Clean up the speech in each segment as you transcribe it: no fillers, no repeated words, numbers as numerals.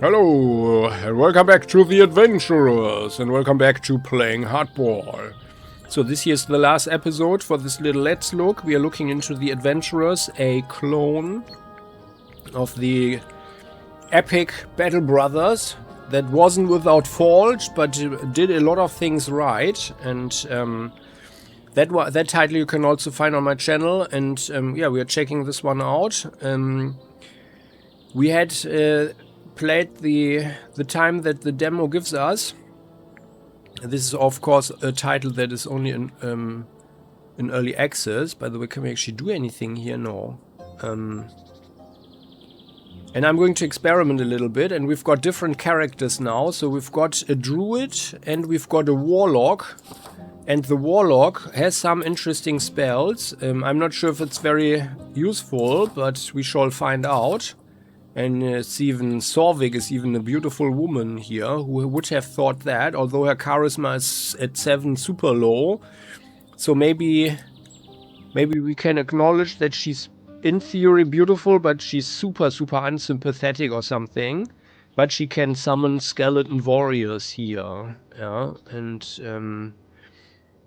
Hello, and welcome back to the Adventurers, and welcome back to Playing Hardball. So this here's the last episode for this little Let's Look. We are looking into the Adventurers, a clone of the epic Battle Brothers that wasn't without fault, but did a lot of things right. And that title you can also find on my channel. And yeah, we are checking this one out. We had played the time that the demo gives us. This is of course a title that is only in early access. By the way, can we actually do anything here? No. And I'm going to experiment a little bit, and we've got different characters now. So we've got a druid and we've got a warlock, and the warlock has some interesting spells. I'm not sure if it's very useful, but we shall find out. And it's even Sorvik is even a beautiful woman here. Who would have thought that? Although her charisma is at 7 super low. So maybe we can acknowledge that she's in theory beautiful, but she's super unsympathetic or something. But she can summon skeleton warriors here. Yeah, and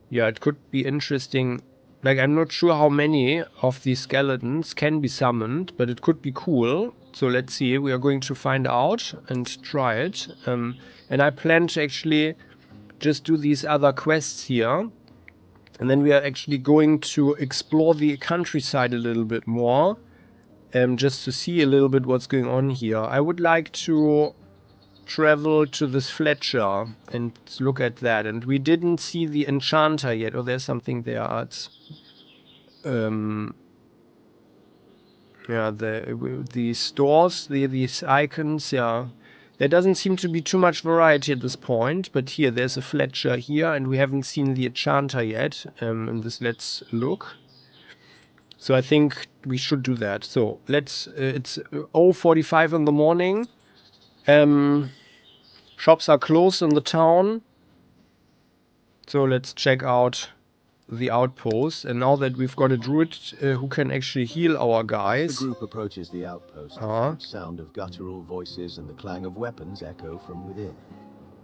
yeah, it could be interesting. Like, I'm not sure how many of these skeletons can be summoned, but it could be cool. So let's see, we are going to find out and try it. And I plan to actually just do these other quests here. And then we are actually going to explore the countryside a little bit more. Just to see a little bit what's going on here. I would like to travel to this Fletcher and look at that. And we didn't see the enchanter yet. Oh, there's something there. It's yeah, the stores, these icons, yeah. There doesn't seem to be too much variety at this point, but here there's a Fletcher here, and we haven't seen the enchanter yet in this Let's Look. So I think we should do that. So let's, it's 0:45 in the morning. Shops are closed in the town. So let's check out the outpost, and now that we've got a druid who can actually heal our guys. The group approaches the outpost. Sound of guttural voices and the clang of weapons echo from within.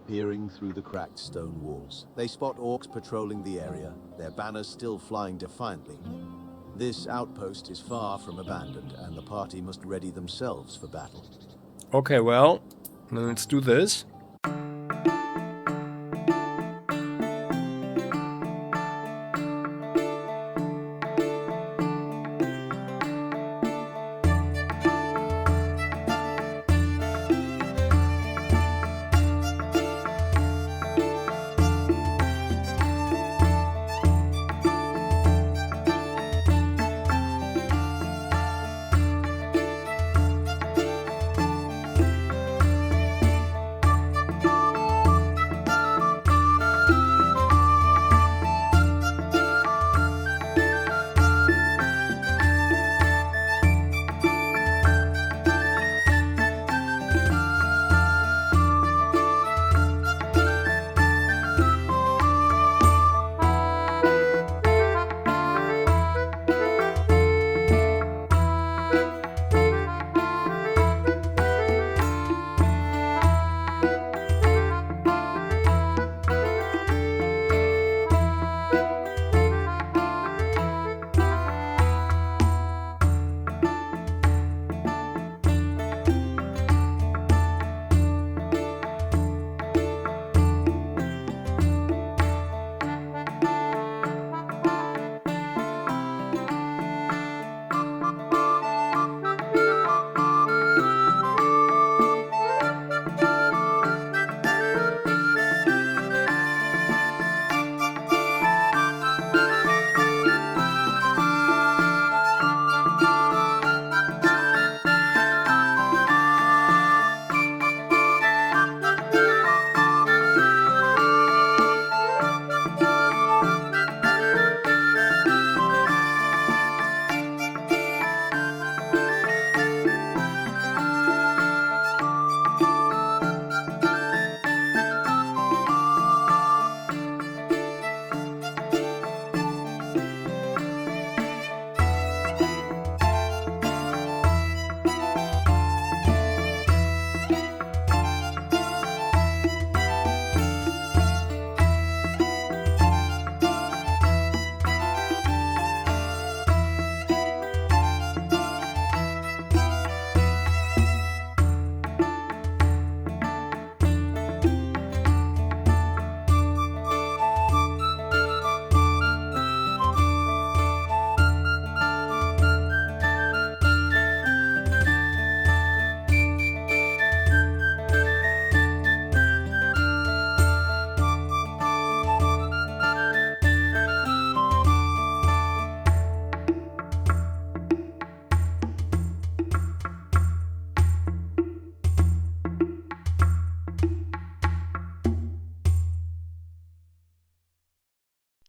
Peering through the cracked stone walls, they spot orcs patrolling the area, their banners still flying defiantly. This outpost is far from abandoned, and the party must ready themselves for battle. Okay, well, then let's do this.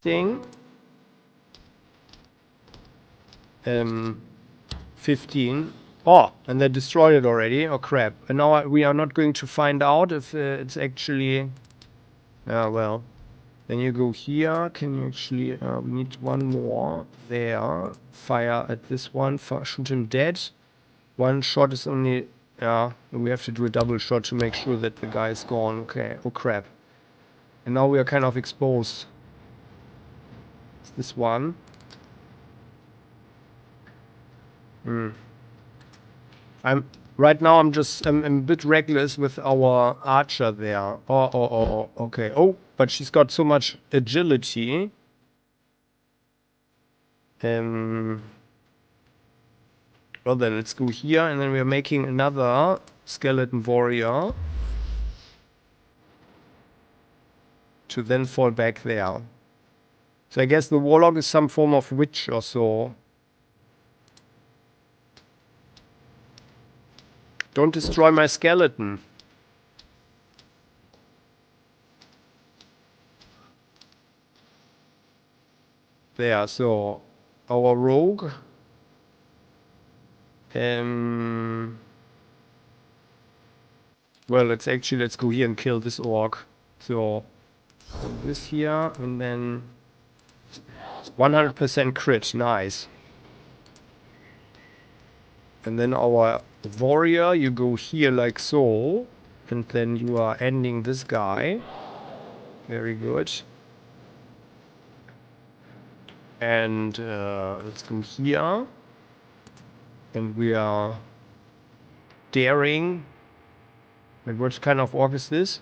thing. 15. Oh, and they destroyed it already. Oh crap. And now we are not going to find out if it's actually... well. Then you go here. Can you actually... we need one more. There. Fire at this one. Shoot him dead. One shot is only... Yeah, we have to do a double shot to make sure that the guy is gone. Okay. Oh crap. And now we are kind of exposed. It's this one. Right now I'm a bit reckless with our archer there. Okay. Oh, but she's got so much agility. Well then, let's go here, and then we're making another skeleton warrior to then fall back there. So I guess the warlock is some form of witch or so. Don't destroy my skeleton. There, so our rogue. Well, let's go here and kill this orc. So this here, and then 100% crit, nice. And then our warrior, you go here like so, and then you are ending this guy. Very good. And let's go here. And we are daring. Wait, what kind of orc is this?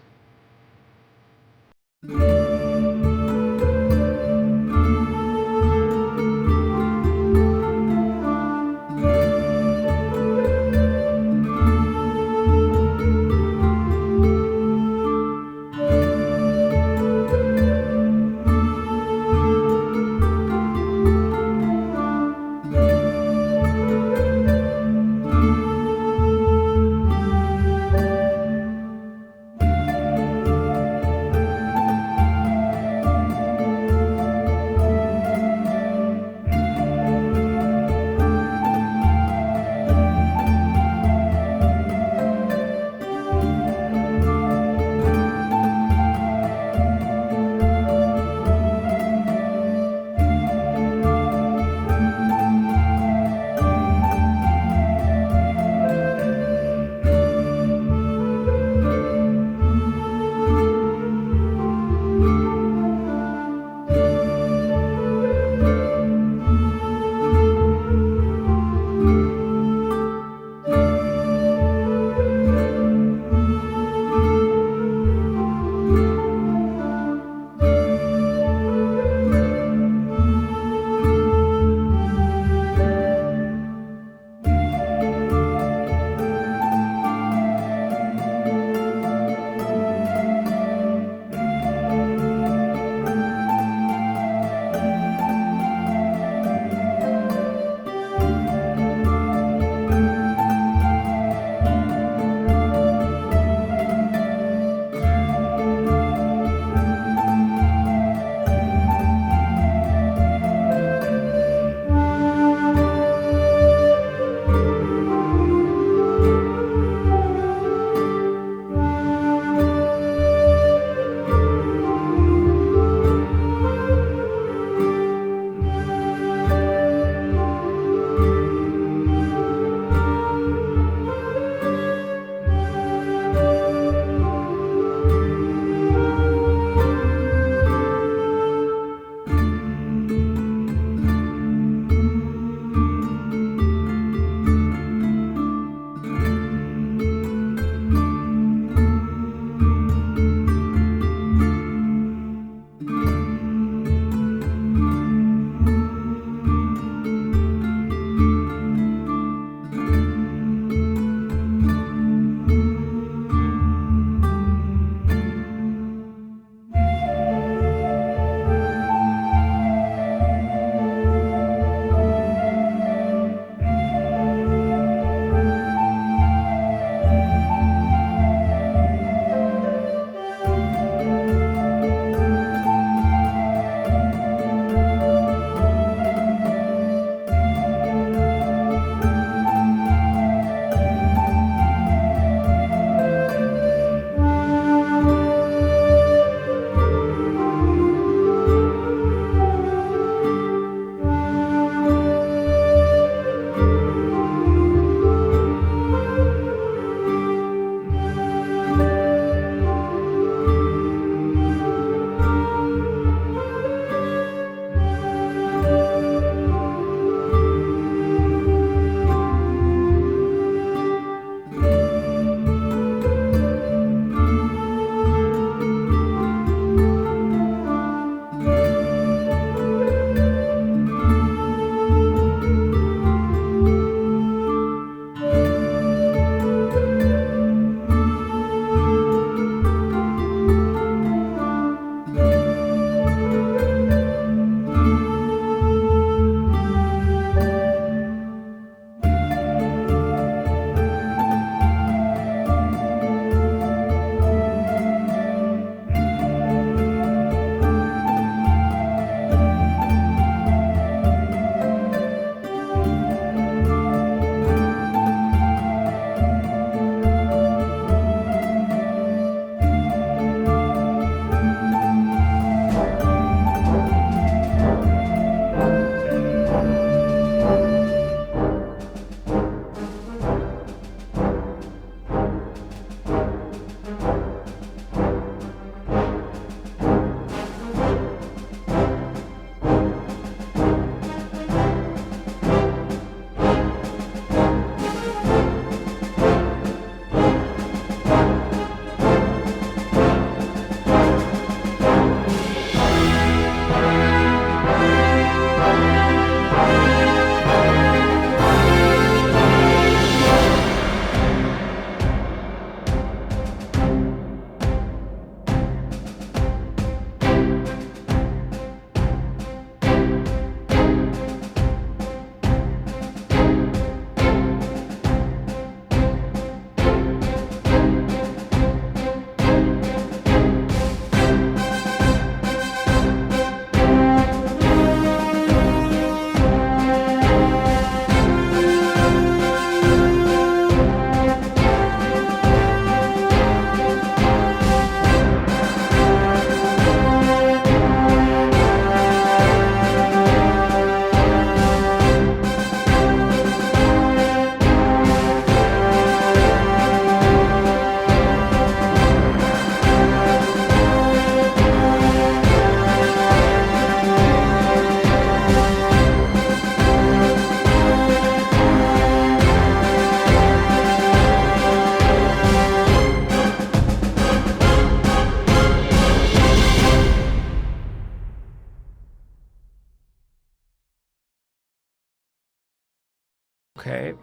Okay.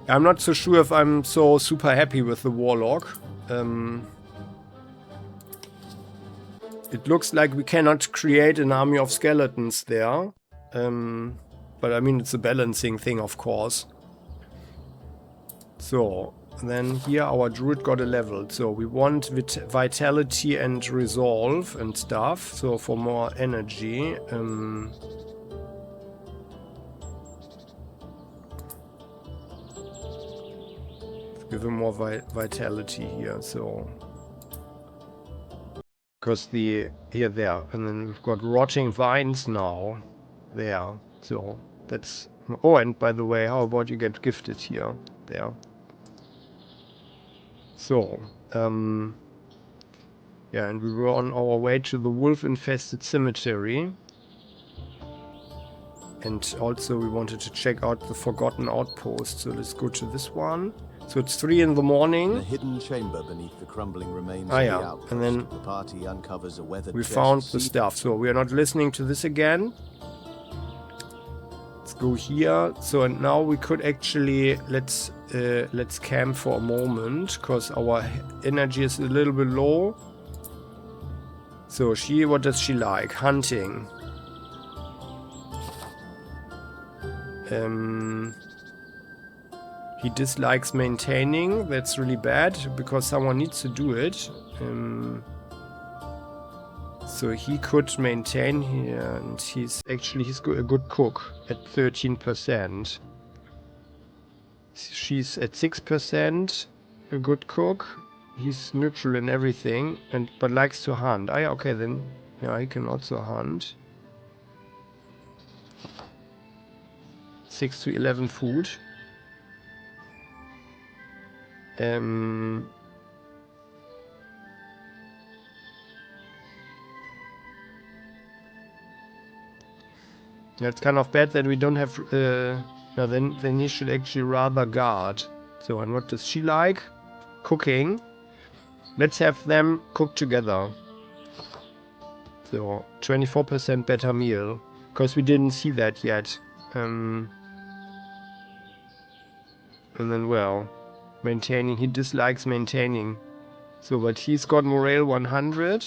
I'm not so sure if I'm so super happy with the Warlock. It looks like we cannot create an army of skeletons there. But I mean, it's a balancing thing, of course. So, then here our druid got a level. So we want vitality and resolve and stuff. So for more energy. Give him more vitality here, so... Because there, and then we've got rotting vines now. There, so that's... Oh, and by the way, how about you get gifted here? There. So, yeah, and we were on our way to the wolf-infested cemetery. And also we wanted to check out the Forgotten Outpost, so let's go to this one. So it's 3 in the morning. A hidden chamber beneath the crumbling remains of the yeah, outpost. And then the party uncovers a weathered we found the stuff. So we are not listening to this again. Let's go here. So and now we could actually let's camp for a moment because our energy is a little bit low. So what does she like? Hunting. He dislikes maintaining. That's really bad because someone needs to do it. So he could maintain here, and he's a good cook at 13%. She's at 6%, a good cook. He's neutral in everything, but likes to hunt. Ah, yeah, okay then. Yeah, he can also hunt. 6 to 11 food. Yeah, it's kind of bad that we don't have. No, then he should actually rather guard. So, and what does she like? Cooking. Let's have them cook together. So, 24% better meal, because we didn't see that yet. And then, well, maintaining. He dislikes maintaining. So, but he's got morale 100.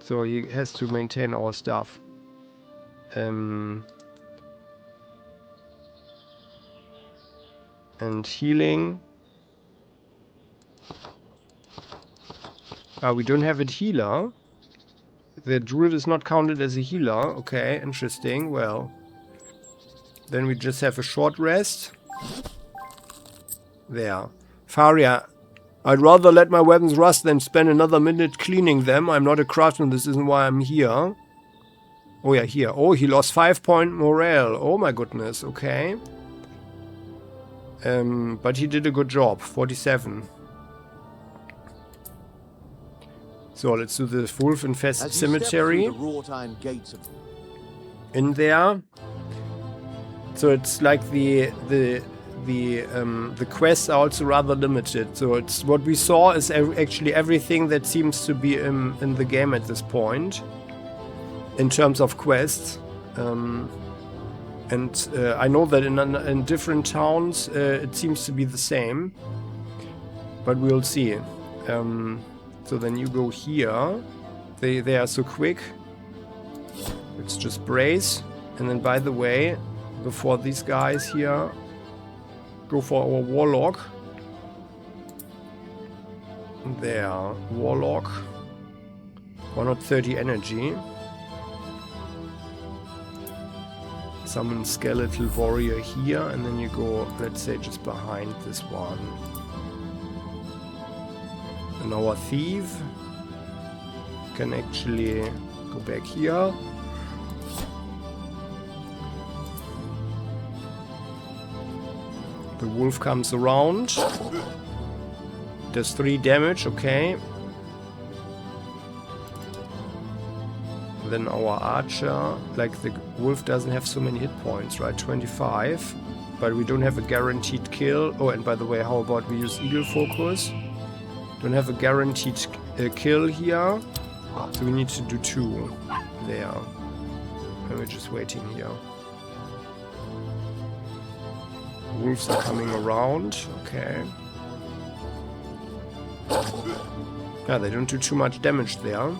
So he has to maintain our stuff. And healing. We don't have a healer. The druid is not counted as a healer. Okay, interesting. Well, then we just have a short rest. There. Faria. I'd rather let my weapons rust than spend another minute cleaning them. I'm not a craftsman. This isn't why I'm here. Oh yeah, here. Oh, he lost 5-point morale. Oh my goodness. Okay. But he did a good job. 47. So let's do the wolf-infested cemetery. In there. So it's like the quests are also rather limited. So it's what we saw is actually everything that seems to be in the game at this point, in terms of quests. And I know that in different towns it seems to be the same, but we'll see. So then you go here. They are so quick. Let's just brace. And then, by the way, before these guys here, go for our warlock. There, warlock. 130 energy. Summon skeletal warrior here, and then you go, let's say, just behind this one. And our thief can actually go back here. The wolf comes around. Does 3 damage, okay. Then our archer, like the wolf doesn't have so many hit points, right? 25. But we don't have a guaranteed kill. Oh, and by the way, how about we use eagle focus? Don't have a guaranteed kill here. So we need to do 2 there. And we're just waiting here. Wolves are coming around. Okay. Yeah, they don't do too much damage there.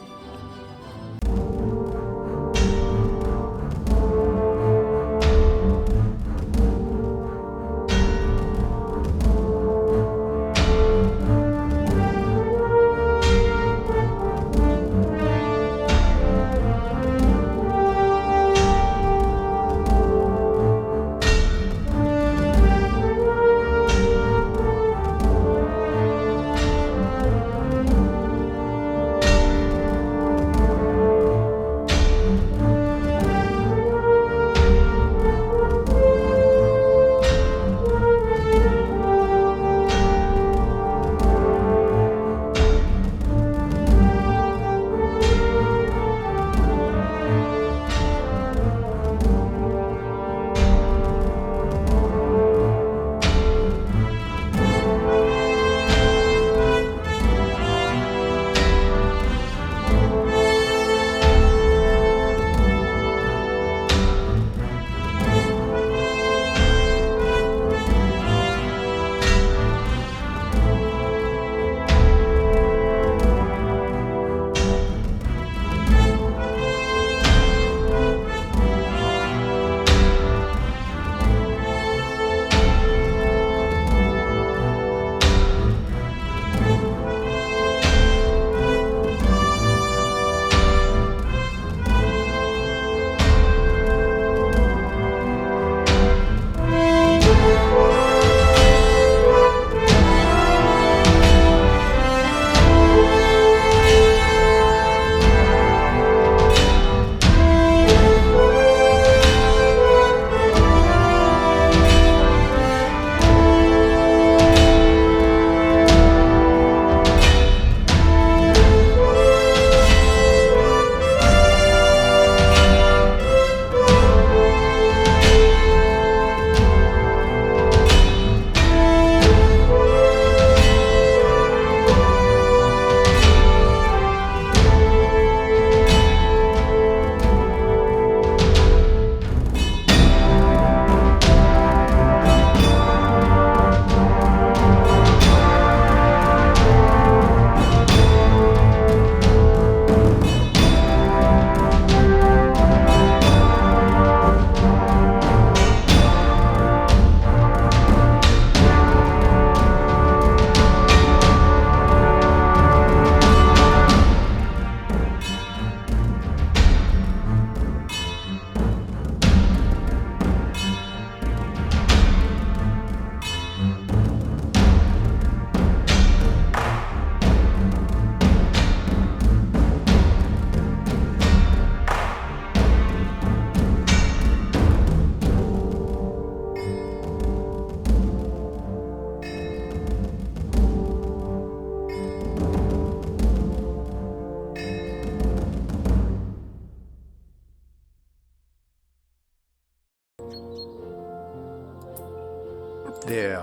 There.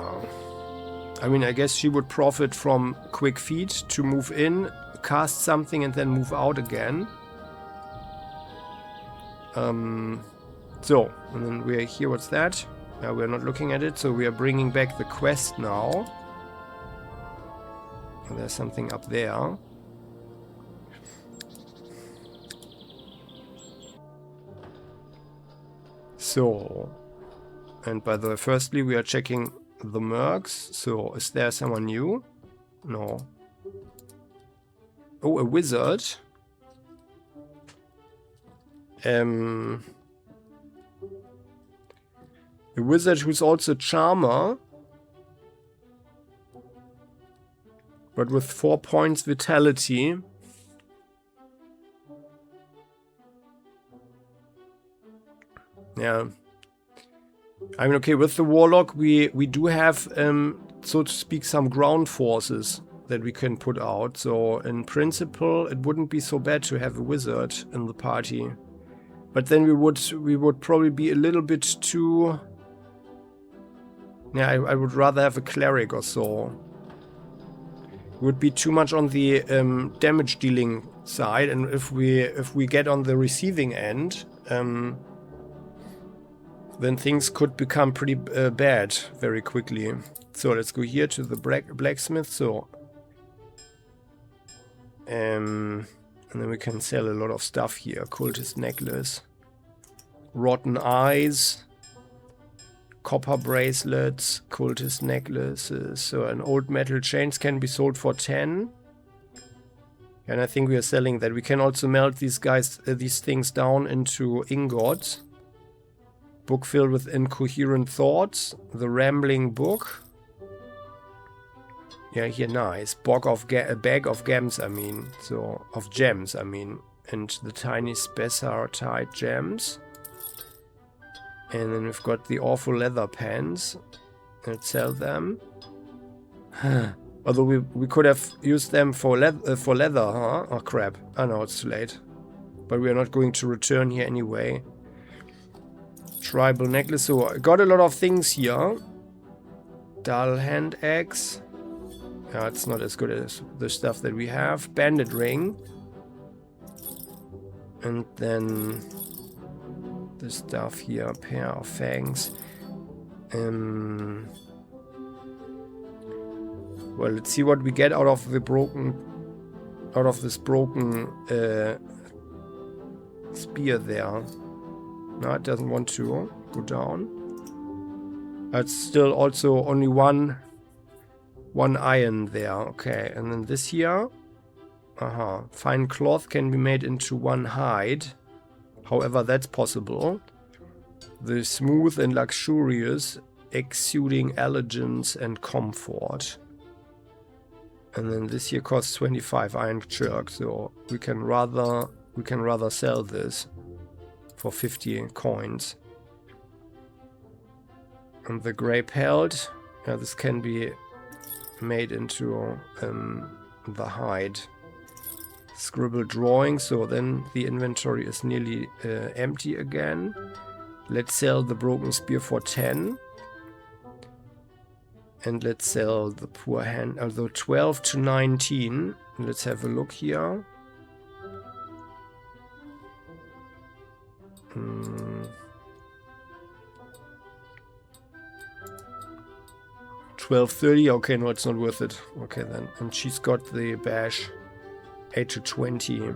I mean, I guess she would profit from quick feet to move in, cast something, and then move out again. So, and then we're here. What's that? We're not looking at it, so we are bringing back the quest now. And there's something up there. So, and by the way, firstly, we are checking the mercs. So, is there someone new? No. Oh, a wizard. A wizard who's also charmer. But with 4 points vitality. Yeah. I mean, okay, with the warlock, we do have, so to speak, some ground forces that we can put out. So, in principle, it wouldn't be so bad to have a wizard in the party. But then we would probably be a little bit too... Yeah, I would rather have a cleric or so. Would be too much on the damage dealing side, and if we get on the receiving end, then things could become pretty bad very quickly. So let's go here to the blacksmith. So, and then we can sell a lot of stuff here. Cultist necklace, rotten eyes, copper bracelets, cultist necklaces. So an old metal chains can be sold for 10. And I think we are selling that. We can also melt these things down into ingots. Book filled with incoherent thoughts. The rambling book. Yeah, here, nice. A bag of gems, I mean. So, of gems, I mean. And the tiny spessartite gems. And then we've got the awful leather pants. Let's sell them. Although we could have used them for leather, huh? Oh, crap. I know it's too late. But we are not going to return here anyway. Tribal necklace. So, I got a lot of things here. Dull hand axe. Yeah, it's not as good as the stuff that we have. Bandit ring. And then the stuff here. Pair of fangs. Well, let's see what we get out of the this broken spear there. No, it doesn't want to go down. It's still also only one iron there. Okay, and then this here. Fine cloth can be made into one hide. However, that's possible. The smooth and luxurious, exuding elegance and comfort. And then this here costs 25 iron jerk, so we can rather sell this for 50 coins. And the grey pelt, yeah, this can be made into the hide. Scribbled drawing, so then the inventory is nearly empty again. Let's sell the broken spear for 10. And let's sell the poor hand, although 12 to 19. Let's have a look here. 12.30. Okay, no, it's not worth it. Okay then. And she's got the bash. 8 to 20.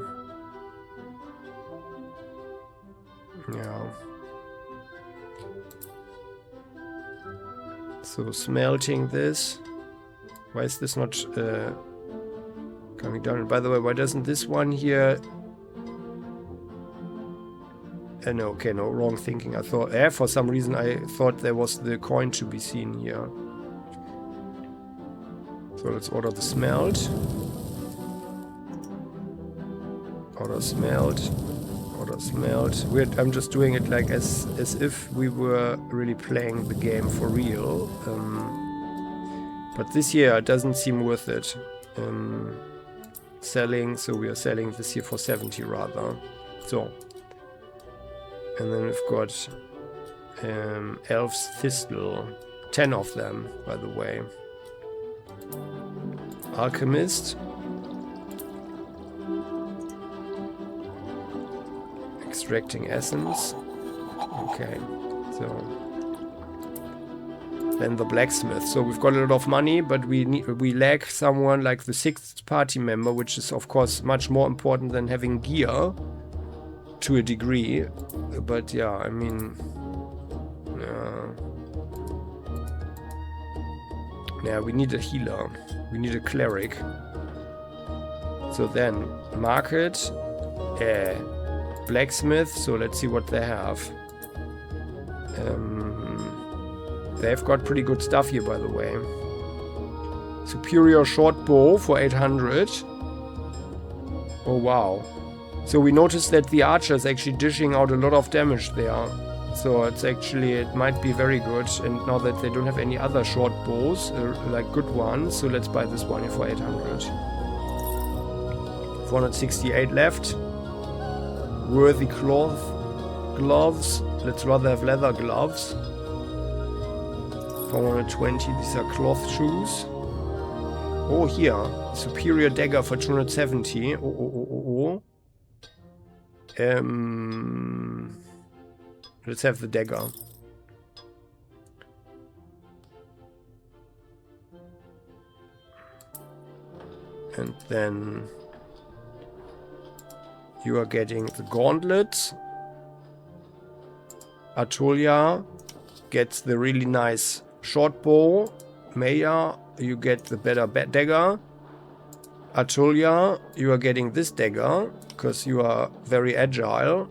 Yeah. So smelting this. Why is this not coming down? And by the way, why doesn't this one here? No, okay, no, wrong thinking. I thought, for some reason I thought there was the coin to be seen here. So let's order the smelt. Order smelt. Order smelt. I'm just doing it like as if we were really playing the game for real. But this year it doesn't seem worth it. Selling, so we are selling this here for 70 rather. So. And then we've got Elf's Thistle. 10 of them, by the way. Alchemist. Extracting essence. Okay, so then the blacksmith. So we've got a lot of money, but we lack someone like the 6th party member, which is of course much more important than having gear to a degree. But yeah, I mean, yeah, we need a healer. We need a cleric. So then market. Blacksmith, so let's see what they have. They've got pretty good stuff here, by the way. Superior short bow for 800. Oh, wow. So we noticed that the archer is actually dishing out a lot of damage there. So it might be very good. And now that they don't have any other short bows, like good ones, so let's buy this one here for 800. 468 left. Worthy gloves. Let's rather have leather gloves. 420. These are cloth shoes. Oh, here. Superior dagger for 270. Oh. Let's have the dagger. And then you are getting the gauntlets. Atulia gets the really nice short bow. Maya, you get the better dagger. Atulia, you are getting this dagger because you are very agile.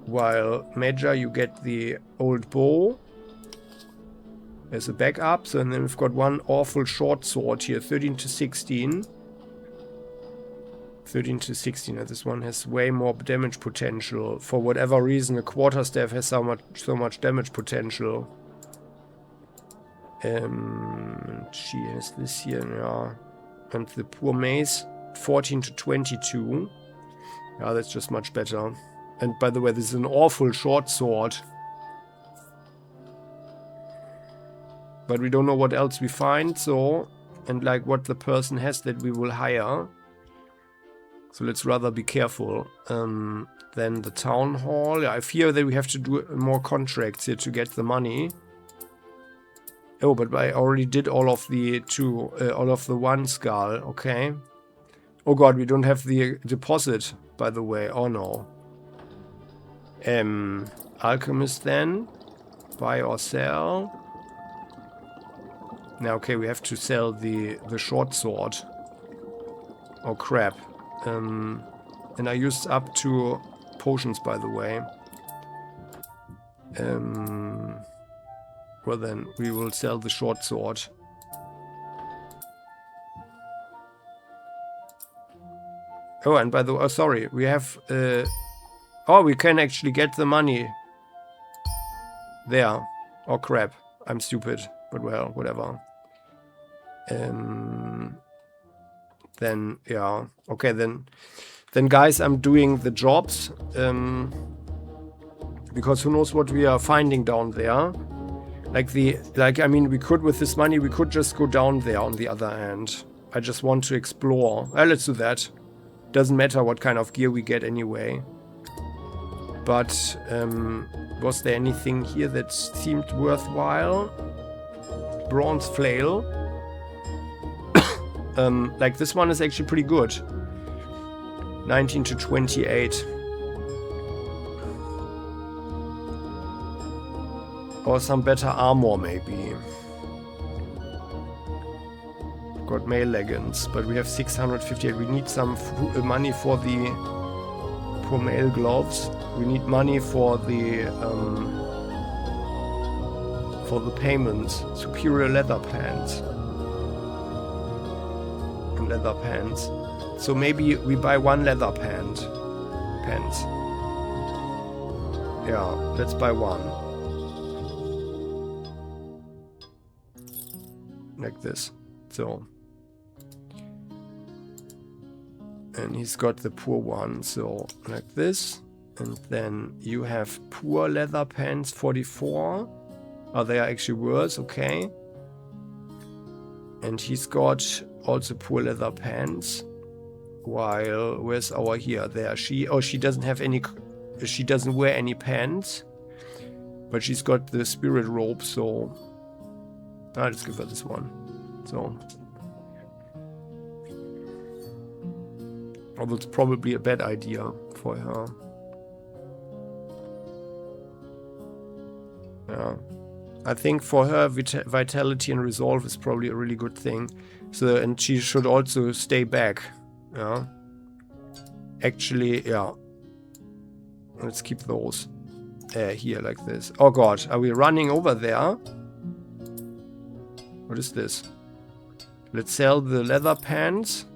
While Major, you get the old bow as a backup. So, and then we've got one awful short sword here, 13 to 16. 13 to 16, and this one has way more damage potential. For whatever reason, a quarterstaff has so much damage potential. She has this here, yeah. And the poor mace, 14 to 22. Yeah, that's just much better. And by the way, this is an awful short sword. But we don't know what else we find, so... And like what the person has that we will hire. So let's rather be careful. Then the town hall. Yeah, I fear that we have to do more contracts here to get the money. Oh, but I already did all of the one skull. Okay. Oh god, we don't have the deposit, by the way. Oh no. Alchemist then. Buy or sell. Now, okay, we have to sell the short sword. Oh crap. And I used up 2 potions, by the way. Well then, we will sell the short sword. Oh, and by the way, oh, sorry, we have... oh, we can actually get the money. There. Oh crap, I'm stupid. But well, whatever. Then, yeah. Okay, then guys, I'm doing the jobs. Because who knows what we are finding down there. I mean, we could, with this money, we could just go down there on the other hand. I just want to explore. Let's do that. Doesn't matter what kind of gear we get anyway. But, was there anything here that seemed worthwhile? Bronze flail. Like this one is actually pretty good. 19 to 28. Or some better armor maybe. Got mail leggings, but we have 658. We need some money for the poor mail gloves. We need money for the payments. Superior leather pants. Leather pants. So maybe we buy 1 leather pants. Yeah, let's buy 1. Like this. So. And he's got the poor one. So like this. And then you have poor leather pants, 44. Oh, they are actually worse. Okay. And he's got also poor leather pants. While, where's our here? There, she doesn't have any, she doesn't wear any pants. But she's got the spirit robe, so... let's give her this one. So... Although it's probably a bad idea for her. Yeah. I think for her, vitality and resolve is probably a really good thing. So, and she should also stay back. Yeah. Actually, yeah. Let's keep those here like this. Oh god, are we running over there? What is this? Let's sell the leather pants.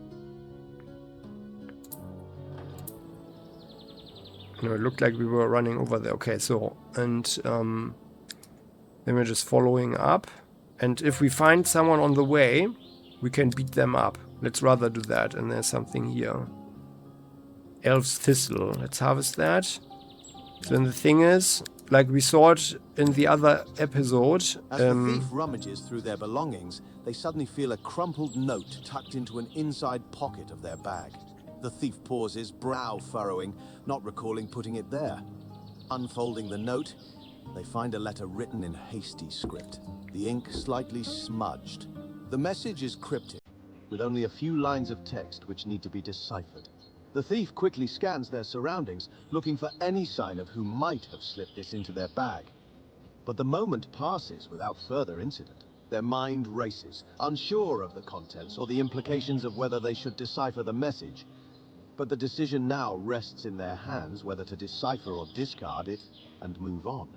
No, it looked like we were running over there. Okay, so, and then we're just following up. And if we find someone on the way, we can beat them up. Let's rather do that. And there's something here. Elf's Thistle. Let's harvest that. So then the thing is, like we saw it in the other episode. As the thief rummages through their belongings, they suddenly feel a crumpled note tucked into an inside pocket of their bag. The thief pauses, brow furrowing, not recalling putting it there. Unfolding the note, they find a letter written in hasty script, the ink slightly smudged. The message is cryptic. with only a few lines of text which need to be deciphered. The thief quickly scans their surroundings, looking for any sign of who might have slipped this into their bag. But the moment passes without further incident. Their mind races, unsure of the contents or the implications of whether they should decipher the message. But the decision now rests in their hands whether to decipher or discard it and move on.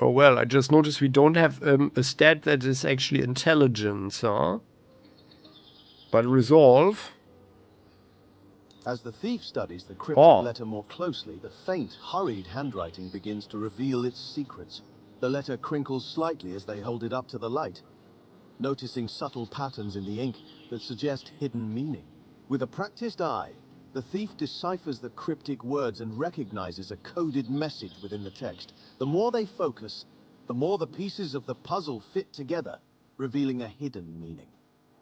Oh well, I just noticed we don't have a stat that is actually intelligence, huh? But resolve. As the thief studies the cryptic letter more closely, the faint, hurried handwriting begins to reveal its secrets. The letter crinkles slightly as they hold it up to the light, noticing subtle patterns in the ink that suggest hidden meaning. With a practiced eye, the thief deciphers the cryptic words and recognizes a coded message within the text. The more they focus, the more the pieces of the puzzle fit together, revealing a hidden meaning.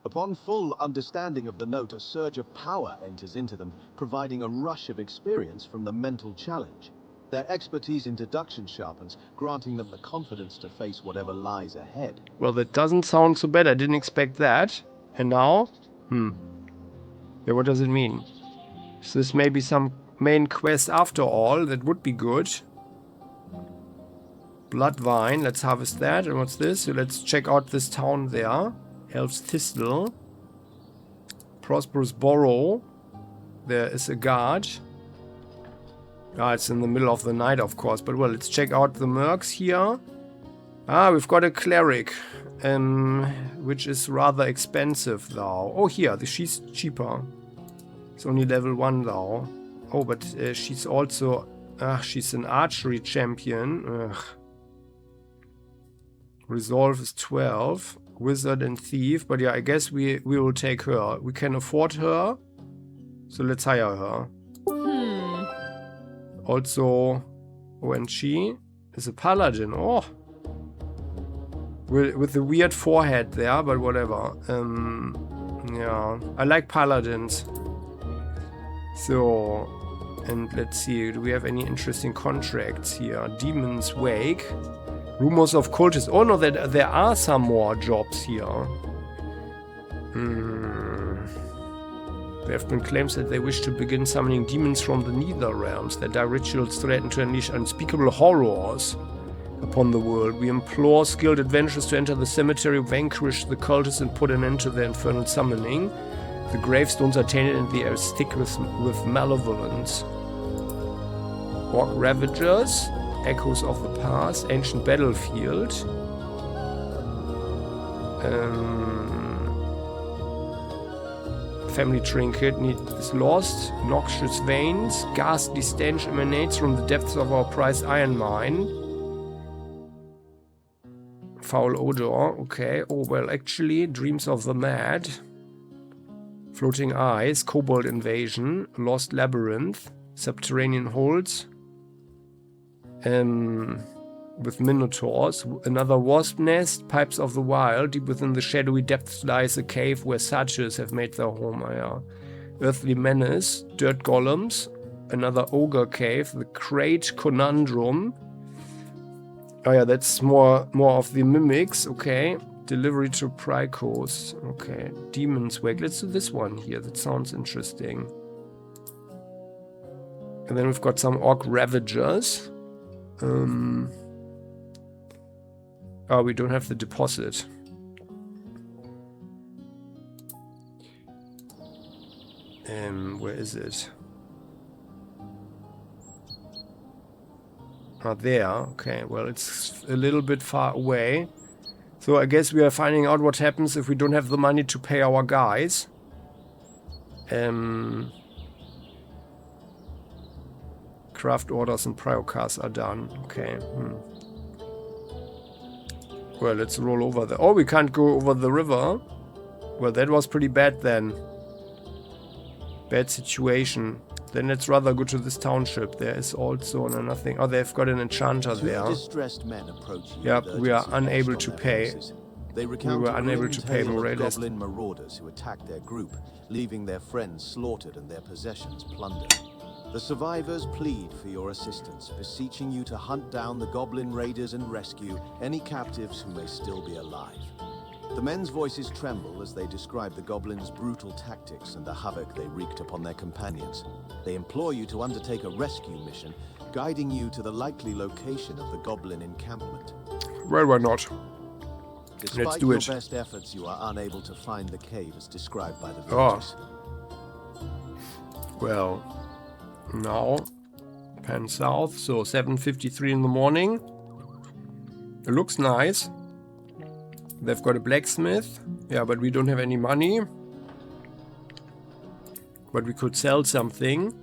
Upon full understanding of the note, a surge of power enters into them, providing a rush of experience from the mental challenge. Their expertise in deduction sharpens, granting them the confidence to face whatever lies ahead. Well, that doesn't sound so bad. I didn't expect that. And now? Yeah, what does it mean? Is this maybe some main quest after all? That would be good. Blood vine. Let's harvest that. And what's this? So let's check out this town there. Elf's Thistle. Prosperous Burrow. There is a guard. Ah, it's in the middle of the night, of course. But well, let's check out the mercs here. Ah, we've got a cleric. Which is rather expensive, though. Oh, here. She's cheaper. It's only level 1, though. Oh, but she's also... she's an archery champion. Ugh. Resolve is 12. Wizard and thief. But yeah, I guess we will take her. We can afford her. So let's hire her. Also, oh, and she is a paladin. Oh, with the weird forehead there, but whatever. Yeah, I like paladins. So, and let's see, do we have any interesting contracts here? Demon's Wake, rumors of cultists. Oh no, there are some more jobs here. There have been claims that they wish to begin summoning demons from the Nether Realms, that their rituals threaten to unleash unspeakable horrors upon the world. We implore skilled adventurers to enter the cemetery, vanquish the cultists, and put an end to their infernal summoning. The gravestones are tainted and the air is thick with malevolence. Orc Ravagers, echoes of the past, ancient battlefield. Family trinket is lost. Noxious veins. Ghastly stench emanates from the depths of our prized iron mine. Foul odor. Okay. Oh, well, actually, dreams of the mad. Floating eyes. Kobold invasion. Lost labyrinth. Subterranean holes. With minotaurs, another wasp nest, pipes of the wild. Deep within the shadowy depths lies a cave where satyrs have made their home. Earthly menace, dirt golems, another ogre cave, the Crate Conundrum. Oh yeah, that's more of the mimics. Okay, delivery to Prycos. Okay, Demon's Wake. Let's do this one here. That sounds interesting. And then we've got some Orc Ravagers. Oh, we don't have the deposit. Where is it? Ah, there. Okay, well, it's a little bit far away. So I guess we are finding out what happens if we don't have the money to pay our guys. Craft orders and priocars are done. Okay. Well, let's roll over there. Oh, we can't go over the river. Well, that was pretty bad then. Bad situation. Then let's rather go to this township. There is also nothing. Oh, they've got an enchanter there. Distressed men approach you. Yep, we are unable to pay. We were unable to pay Morales. Goblin marauders who attacked their group, leaving their friends slaughtered and their possessions plundered. The survivors plead for your assistance, beseeching you to hunt down the goblin raiders and rescue any captives who may still be alive. The men's voices tremble as they describe the goblins' brutal tactics and the havoc they wreaked upon their companions. They implore you to undertake a rescue mission, guiding you to the likely location of the goblin encampment. Well, why not? Despite Let's do your it. best efforts, you are unable to find the cave as described by the villagers. Well, now, pan south, so 7:53 in the morning. It looks nice. They've got a blacksmith. Yeah, but we don't have any money. But we could sell something.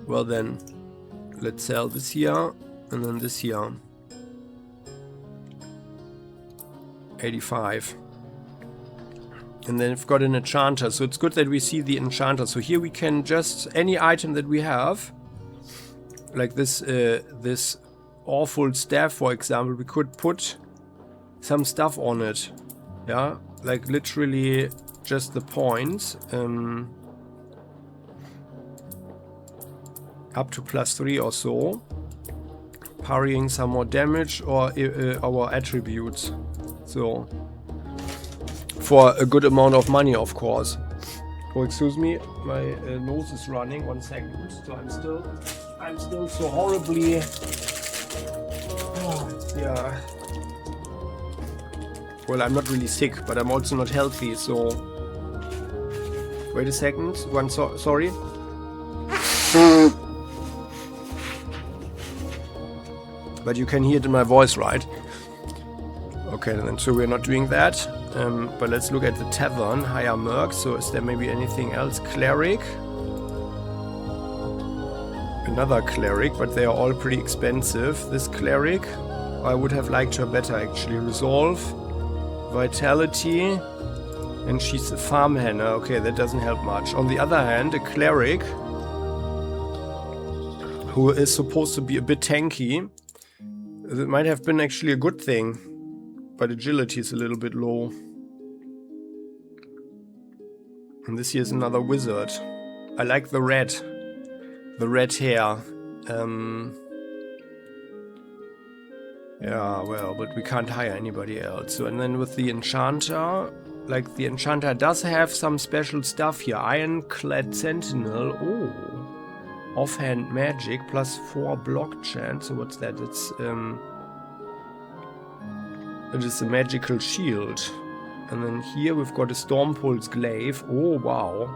Well then, let's sell this here, and then this here. 85. And then we've got an enchanter, so it's good that we see the enchanter. So here we can just, any item that we have, like this this awful staff, for example, we could put some stuff on it. Yeah, like literally just the points. Up to +3 or so. Parrying some more damage or our attributes. So, for a good amount of money, of course. Oh, excuse me, my nose is running. 1 second. So I'm still so horribly. Yeah. Well, I'm not really sick, but I'm also not healthy. So, wait a second. Sorry. But you can hear it in my voice, right? Okay, then so we're not doing that. But let's look at the tavern. Hire merc. So is there maybe anything else? Cleric. Another cleric, but they are all pretty expensive. This cleric, I would have liked her better actually. Resolve, vitality, and she's a farmhand. Okay, that doesn't help much. On the other hand, a cleric who is supposed to be a bit tanky. It might have been actually a good thing, but agility is a little bit low. And this here is another wizard. I like the red hair. Yeah, well, but we can't hire anybody else. So, and then with the enchanter, like the enchanter does have some special stuff here. Ironclad Sentinel. Oh. Offhand magic +4 block chance. So what's that? It is a magical shield. And then here we've got a Storm Pulse Glaive. Oh wow.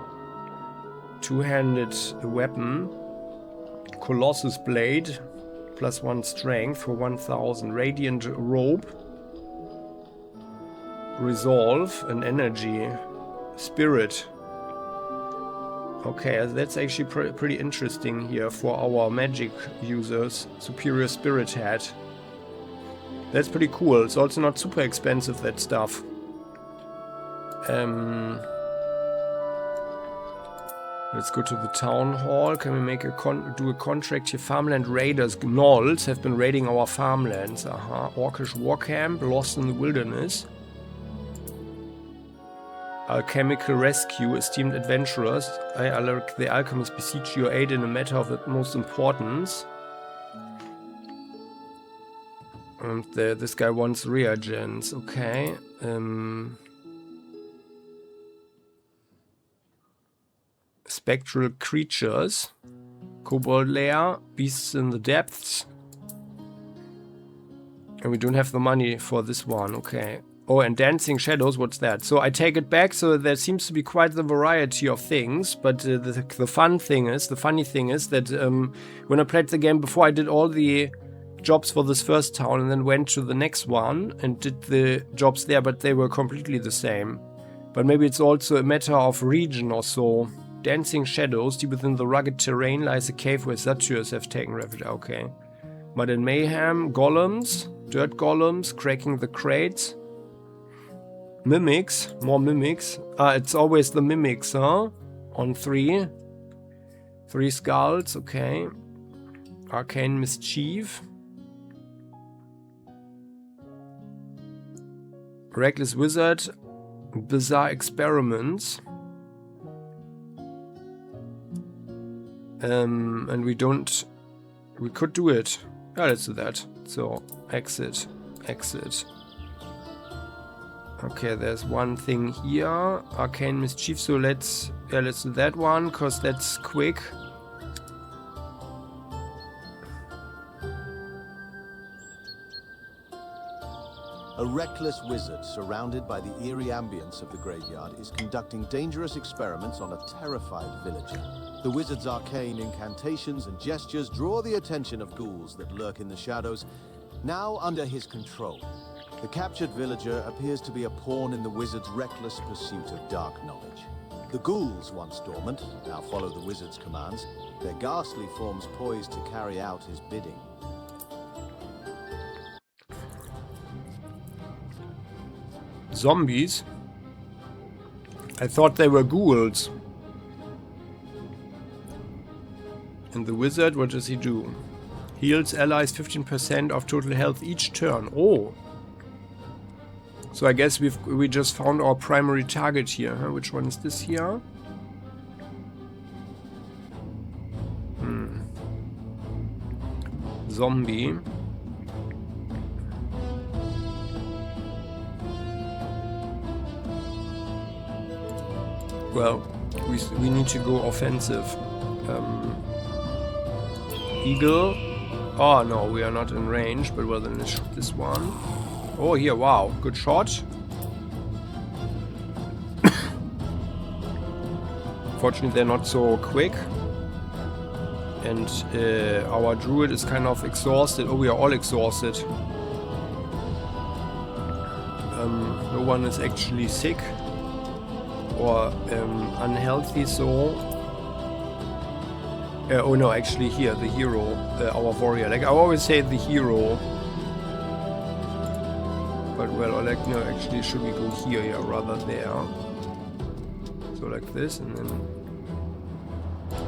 Two-handed weapon. Colossus Blade. +1 strength for 1000. Radiant Robe. Resolve and energy. Spirit. Okay, that's actually pretty interesting here for our magic users. Superior Spirit Hat. That's pretty cool. It's also not super expensive, that stuff. Let's go to the town hall. Can we make do a contract here? Farmland raiders, gnolls, have been raiding our farmlands. Orcish war camp, lost in the wilderness. Alchemical rescue, esteemed adventurers. The alchemists beseech your aid in a matter of utmost importance. And this guy wants reagents. Okay. Spectral creatures. Kobold lair. Beasts in the depths. And we don't have the money for this one. Okay. Oh, and Dancing Shadows, what's that? So I take it back, so there seems to be quite the variety of things, but the funny thing is that when I played the game before, I did all the jobs for this first town and then went to the next one and did the jobs there, but they were completely the same. But maybe it's also a matter of region or so. Dancing Shadows, deep within the rugged terrain lies a cave where satyrs have taken refuge. Okay. Mud and Mayhem, golems, dirt golems, cracking the crates. Mimics, more mimics. It's always the mimics, huh? On 3. 3 skulls, okay. Arcane Mischief. Reckless Wizard. Bizarre Experiments. And we could do it. Yeah, let's do that. So, exit, exit. Okay, there's one thing here. Arcane Mischief, so let's do that one, because that's quick. A reckless wizard surrounded by the eerie ambience of the graveyard is conducting dangerous experiments on a terrified villager. The wizard's arcane incantations and gestures draw the attention of ghouls that lurk in the shadows, now under his control. The captured villager appears to be a pawn in the wizard's reckless pursuit of dark knowledge. The ghouls, once dormant, now follow the wizard's commands, their ghastly forms poised to carry out his bidding. Zombies? I thought they were ghouls. And the wizard, what does he do? Heals allies 15% of total health each turn. Oh! So I guess we just found our primary target here, huh? Which one is this here? Zombie. Well, we need to go offensive. Eagle. Oh no, we are not in range, but well then let's shoot this one. Oh here, wow, good shot. Fortunately they're not so quick. And our druid is kind of exhausted. Oh, we are all exhausted. No one is actually sick or unhealthy, so... oh no, actually here, the hero, our warrior. Like I always say the hero. But well, like, no, actually should we go here, yeah, rather there. So like this, and then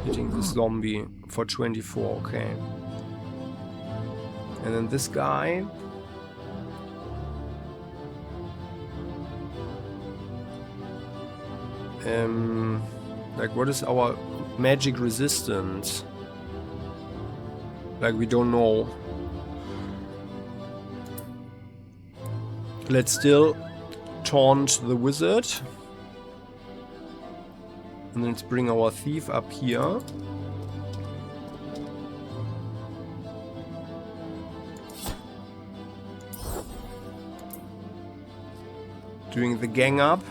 hitting the zombie for 24, okay. And then this guy. Like what is our magic resistance? Like we don't know. Let's still taunt the wizard. And then let's bring our thief up here. Doing the gang up.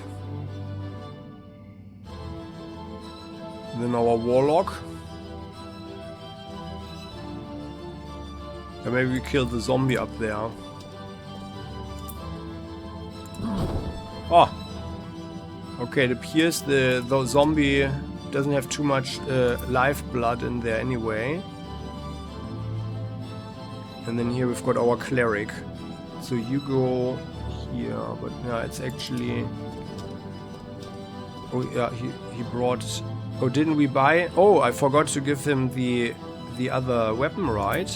And then our warlock. And maybe we kill the zombie up there. Oh! Okay, it appears the zombie doesn't have too much lifeblood in there anyway. And then here we've got our cleric. So you go here, but yeah, it's actually... Oh yeah, he brought... Oh, didn't we buy... Oh, I forgot to give him the other weapon, right?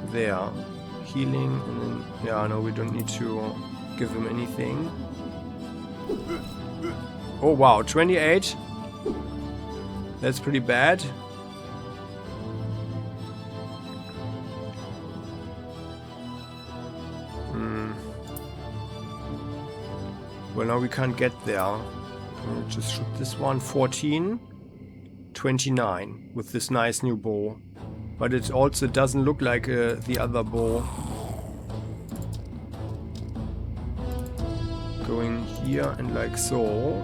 There. Healing, and then... Yeah, no, we don't need to give him anything. Oh wow, 28. That's pretty bad. Well, now we can't get there. Just shoot this one. 14. 29 with this nice new bow. But it also doesn't look like the other bow. Going here and like so.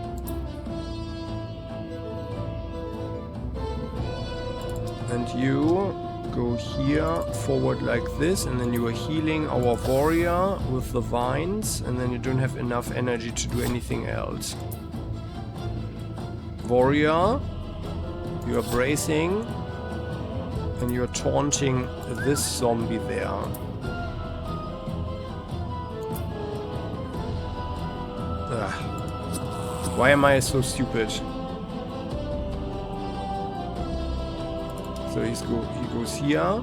And you go here, forward like this, and then you are healing our warrior with the vines, and then you don't have enough energy to do anything else. Warrior, you are bracing, and you are taunting this zombie there. Why am I so stupid? So he goes here.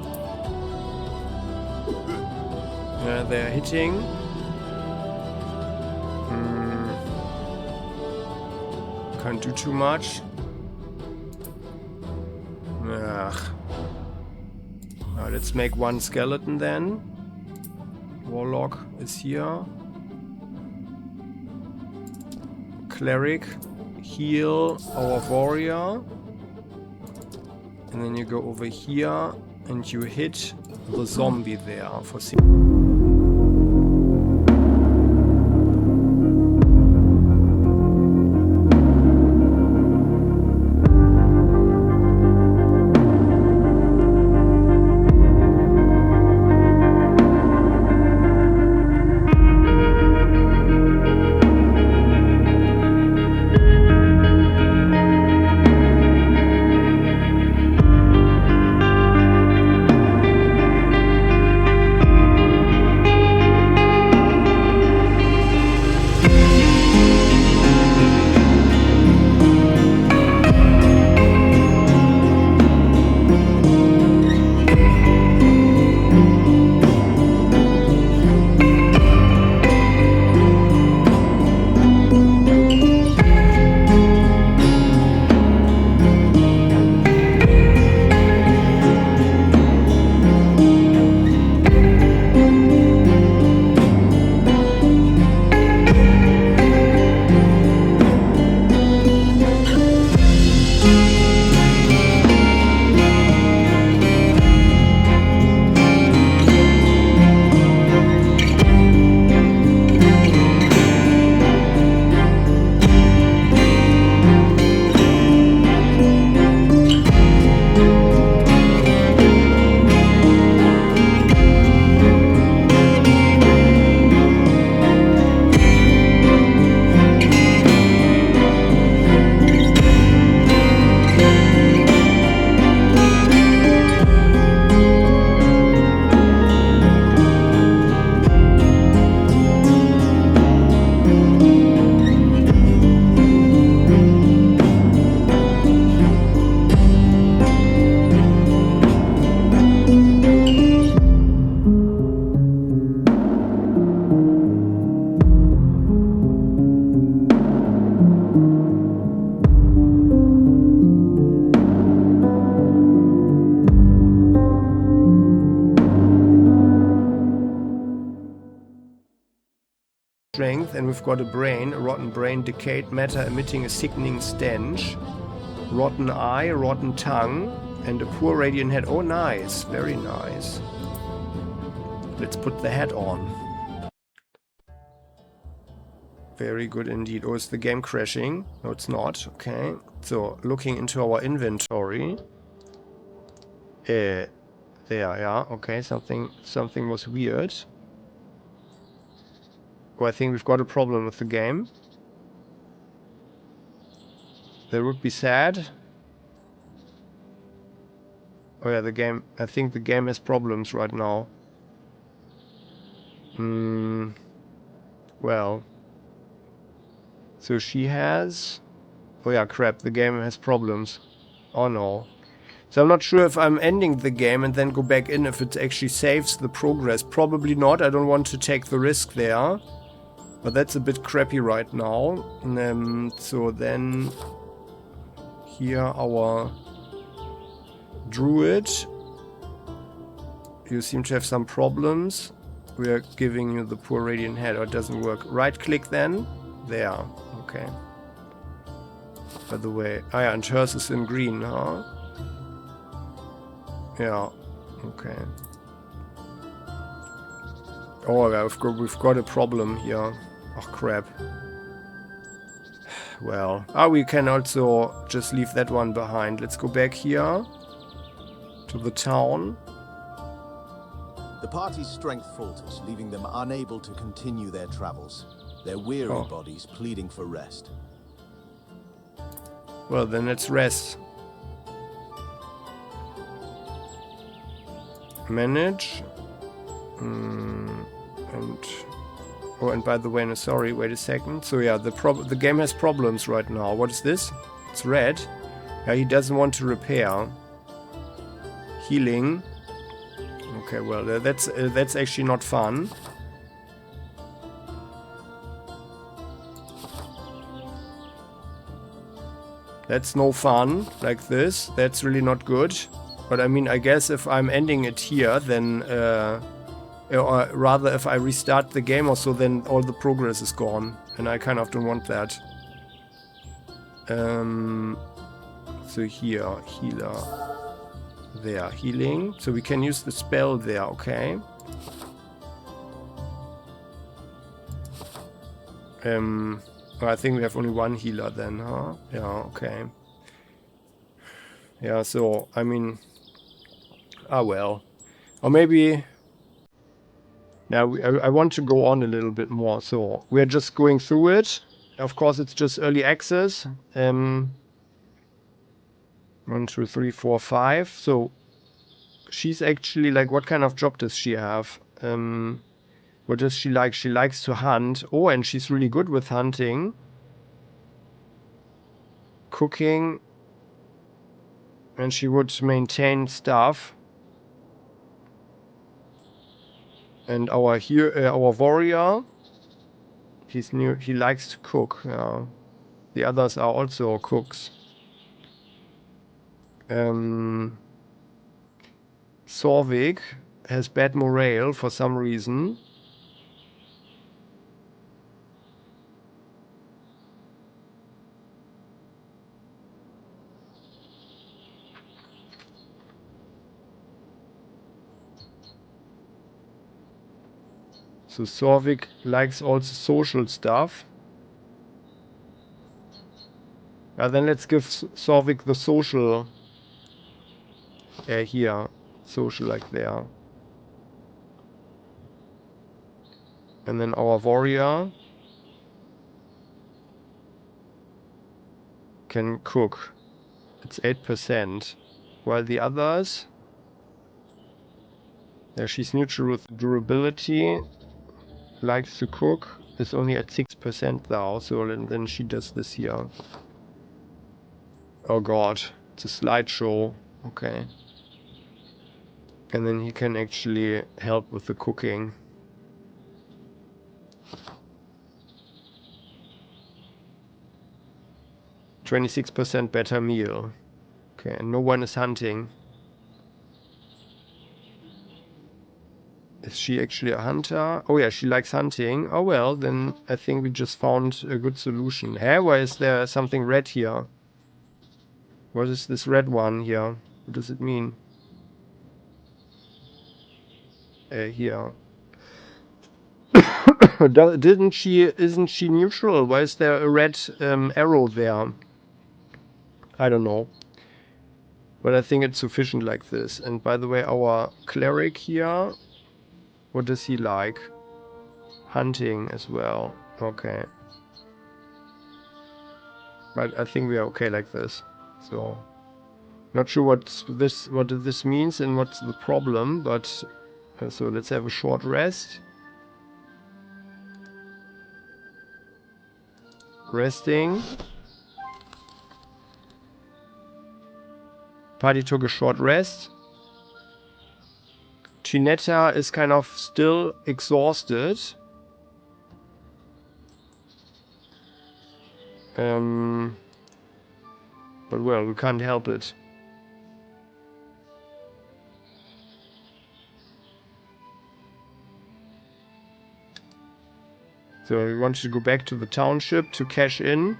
Yeah, they're hitting. Can't do too much. Ugh. let's make one skeleton then. Warlock is here. Cleric, heal our warrior. And then you go over here and you hit the zombie there for strength, and we've got a brain, a rotten brain, decayed matter emitting a sickening stench, rotten eye, rotten tongue, and a poor radiant head. Oh, nice. Very nice. Let's put the head on. Very good indeed. Oh, is the game crashing? No, it's not. Okay. So, looking into our inventory. There, yeah. Okay, something was weird. Oh, I think we've got a problem with the game. That would be sad. Oh yeah, the game. I think the game has problems right now. Well. So she has... Oh yeah, crap. The game has problems. Oh no. So I'm not sure if I'm ending the game and then go back in if it actually saves the progress. Probably not. I don't want to take the risk there. But that's a bit crappy right now. So then... Here our... Druid. You seem to have some problems. We are giving you the poor radiant head. Or it doesn't work. Right click then. There. Okay. By the way. Ah yeah, and hers is in green, huh? Yeah. Okay. Oh yeah, we've got a problem here. Oh crap. Well. We can also just leave that one behind. Let's go back here. To the town. The party's strength falters, leaving them unable to continue their travels. Their weary bodies pleading for rest. Well, then let's rest. Manage. And by the way, no, sorry, wait a second. So yeah, the game has problems right now. What is this? It's red. Yeah, he doesn't want to repair. Healing. Okay, well, that's actually not fun. That's no fun, like this. That's really not good. But I mean, I guess if I'm ending it here, then... or rather, if I restart the game or so, then all the progress is gone. And I kind of don't want that. So here, healer. There, healing. So we can use the spell there, okay. I think we have only one healer then, huh? Yeah, okay. Yeah, so, I mean... Ah, well. Or maybe... Now, I want to go on a little bit more, so... We're just going through it. Of course, it's just early access. 1, 2, 3, 4, 5. So, she's actually, like, what kind of job does she have? What does she like? She likes to hunt. Oh, and she's really good with hunting. Cooking. And she would maintain stuff. And our warrior, he likes to cook. The others are also cooks. Sorvik has bad morale for some reason. So Sorvik likes also social stuff. Then let's give Sorvik the social here. Social like there. And then our warrior can cook. It's 8%. While the others... Yeah, she's neutral with durability. Likes to cook. Is only at 6% now. So then she does this here. Oh god. It's a slideshow. Okay. And then he can actually help with the cooking. 26% better meal. Okay, and no one is hunting. Is she actually a hunter? Oh yeah, she likes hunting. Oh well, then I think we just found a good solution. Hey, why is there something red here? What is this red one here? What does it mean? Here. Isn't she neutral? Why is there a red arrow there? I don't know. But I think it's sufficient like this. And by the way, our cleric here, what does he like? Hunting as well. Okay. But I think we are okay like this. So, not sure what this means and what's the problem, but so let's have a short rest. Resting. Party took a short rest. Chinetta is kind of still exhausted. But well, we can't help it. So we want to go back to the township to cash in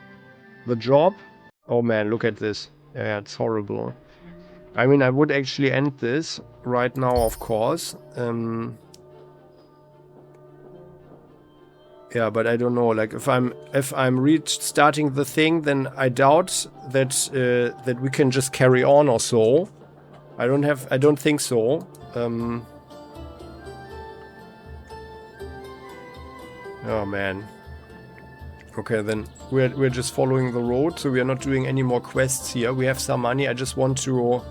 the job. Oh man, look at this. Yeah, it's horrible. I mean, I would actually end this right now, of course. Yeah, but I don't know. Like, if I'm restarting the thing, then I doubt that that we can just carry on or so. I don't think so. Oh man. Okay, then we're just following the road, so we are not doing any more quests here. We have some money. I just want to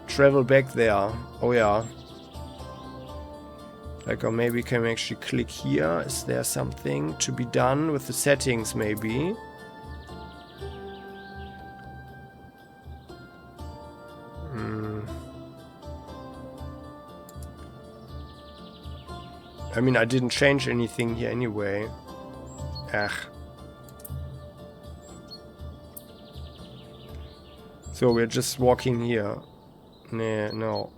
travel back there. Oh yeah. Like, or maybe can we actually click here? Is there something to be done with the settings, maybe? I mean, I didn't change anything here anyway. Ugh. So we're just walking here. Nah, no.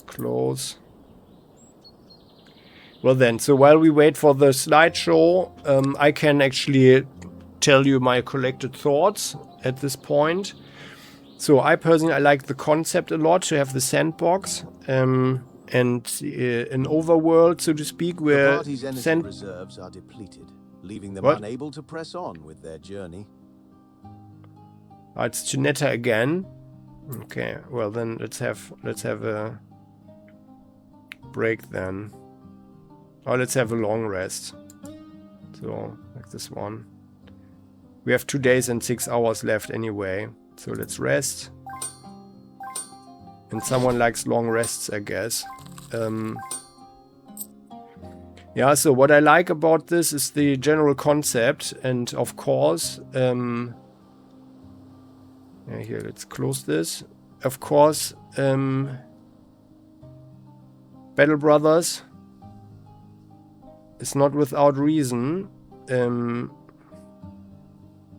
Close. Well then, so while we wait for the slideshow, I can actually tell you my collected thoughts at this point. So I personally, I like the concept a lot, to have the sandbox and an overworld, so to speak, where the party's energy reserves are depleted, leaving them unable to press on with their journey. It's Janetta again. Okay, well then let's have a break then. Oh, let's have a long rest. So, like this one. We have 2 days and 6 hours left anyway. So let's rest. And someone likes long rests, I guess. Yeah, so what I like about this is the general concept. And of course, yeah, here, let's close this. Of course, Battle Brothers is not without reason a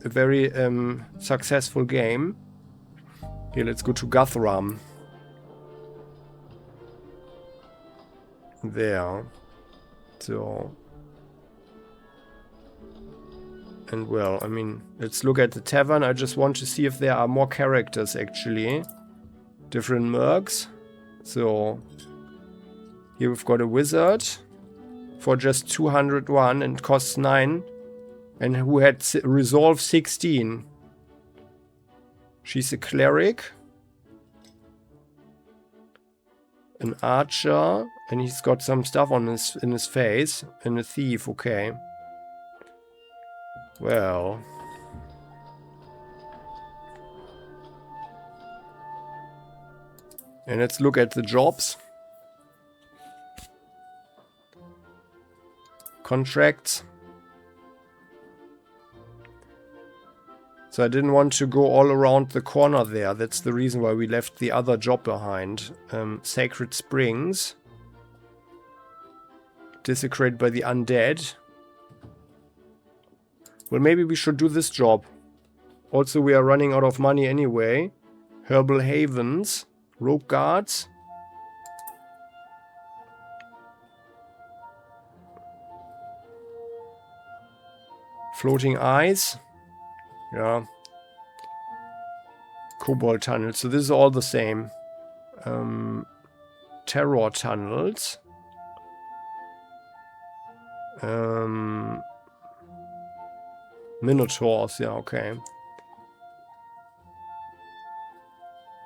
very successful game. Here, let's go to Guthrum. There. So. And well, I mean, let's look at the tavern. I just want to see if there are more characters actually. Different mercs. So. Here we've got a wizard. For just 201 and costs 9. And who had resolve 16. She's a cleric. An archer. And he's got some stuff on in his face. And a thief, okay. Well. And let's look at the jobs. Contracts. So I didn't want to go all around the corner there. That's the reason why we left the other job behind. Sacred Springs. Desecrated by the undead. Well, maybe we should do this job. Also, we are running out of money anyway. Herbal Havens. Rope Guards. Floating Eyes. Yeah. Cobalt Tunnels. So this is all the same. Terror Tunnels. Minotaurs. Yeah, okay.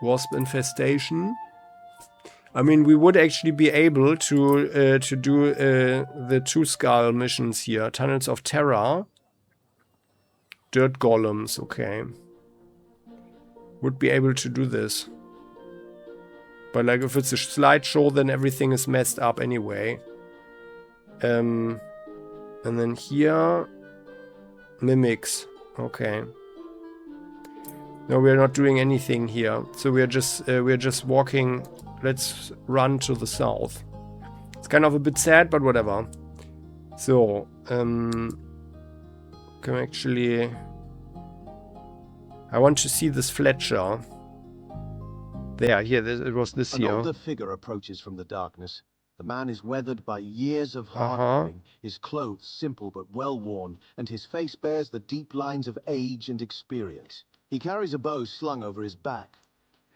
Wasp Infestation. I mean, we would actually be able to do the 2 skull missions here. Tunnels of Terror. Dirt Golems, okay. Would be able to do this. But like if it's a slideshow, then everything is messed up anyway. And then here, Mimics, okay. No, we are not doing anything here. So we are just walking. Let's run to the south. It's kind of a bit sad, but whatever. So, can actually... I want to see this Fletcher. There, here, it was this here. An older figure approaches from the darkness. The man is weathered by years of hard living, his clothes simple but well worn, and his face bears the deep lines of age and experience. He carries a bow slung over his back,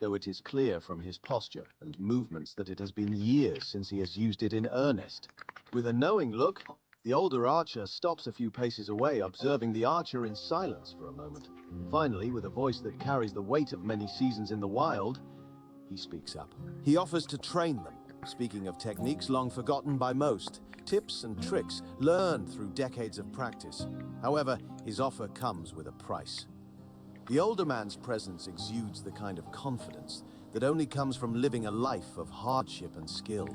though it is clear from his posture and movements that it has been years since he has used it in earnest. With a knowing look, the older archer stops a few paces away, observing the archer in silence for a moment. Finally, with a voice that carries the weight of many seasons in the wild, he speaks up. He offers to train them, speaking of techniques long forgotten by most, tips and tricks learned through decades of practice. However, his offer comes with a price. The older man's presence exudes the kind of confidence that only comes from living a life of hardship and skill.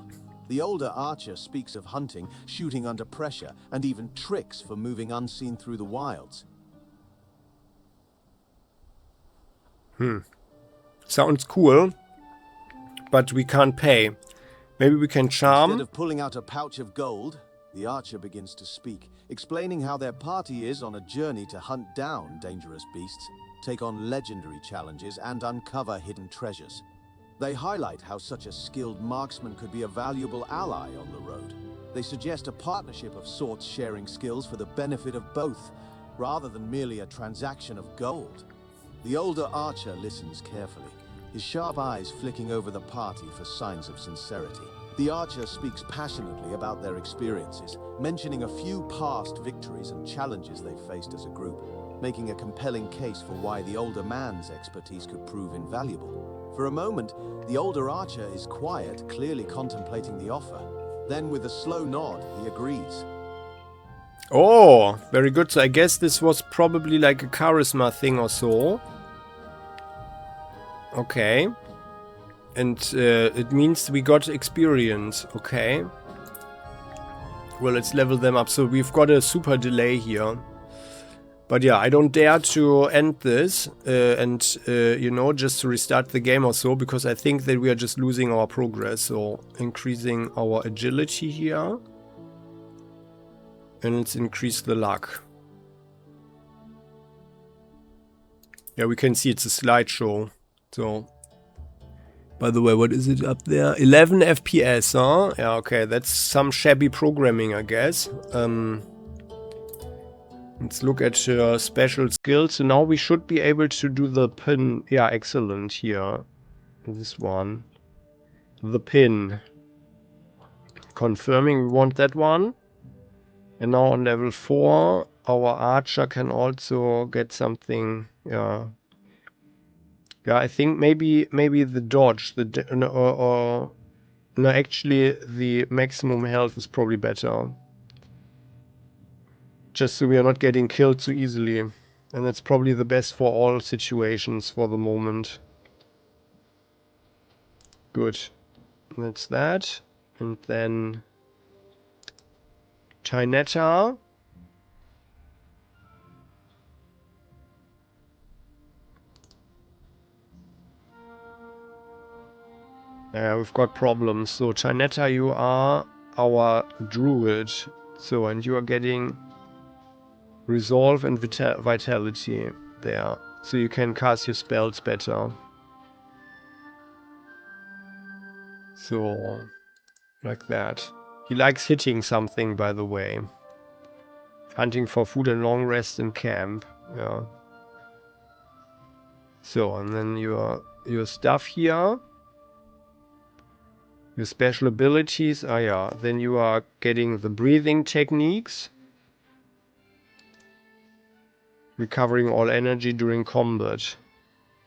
The older archer speaks of hunting, shooting under pressure, and even tricks for moving unseen through the wilds. Sounds cool, but we can't pay. Maybe we can charm. Instead of pulling out a pouch of gold, the archer begins to speak, explaining how their party is on a journey to hunt down dangerous beasts, take on legendary challenges, and uncover hidden treasures. They highlight how such a skilled marksman could be a valuable ally on the road. They suggest a partnership of sorts, sharing skills for the benefit of both, rather than merely a transaction of gold. The older archer listens carefully, his sharp eyes flicking over the party for signs of sincerity. The archer speaks passionately about their experiences, mentioning a few past victories and challenges they faced as a group, making a compelling case for why the older man's expertise could prove invaluable. For a moment, the older archer is quiet, clearly contemplating the offer. Then, with a slow nod, he agrees. Oh, very good. So I guess this was probably like a charisma thing or so. Okay. And it means we got experience. Okay. Well, let's level them up. So we've got a super delay here. But yeah, I don't dare to end this and, you know, just to restart the game or so, because I think that we are just losing our progress. So increasing our agility here. And let's increase the luck. Yeah, we can see it's a slideshow. So, by the way, what is it up there? 11 FPS, huh? Yeah, okay, that's some shabby programming, I guess. Let's look at special skills. So now we should be able to do the pin. Yeah, excellent here. This one. The pin. Confirming we want that one. And now on level 4, our archer can also get something. Yeah. Yeah, I think maybe the dodge, no, actually the maximum health is probably better. Just so we are not getting killed too easily. And that's probably the best for all situations for the moment. Good. That's that. And then Chinetta. Yeah, we've got problems. So Chinetta, you are our druid. So, and you are getting resolve and vitality there. So you can cast your spells better. So, like that. He likes hitting something, by the way. Hunting for food and long rest in camp. Yeah. So, and then your stuff here. Your special abilities. Ah, yeah. Then you are getting the breathing techniques. Recovering all energy during combat.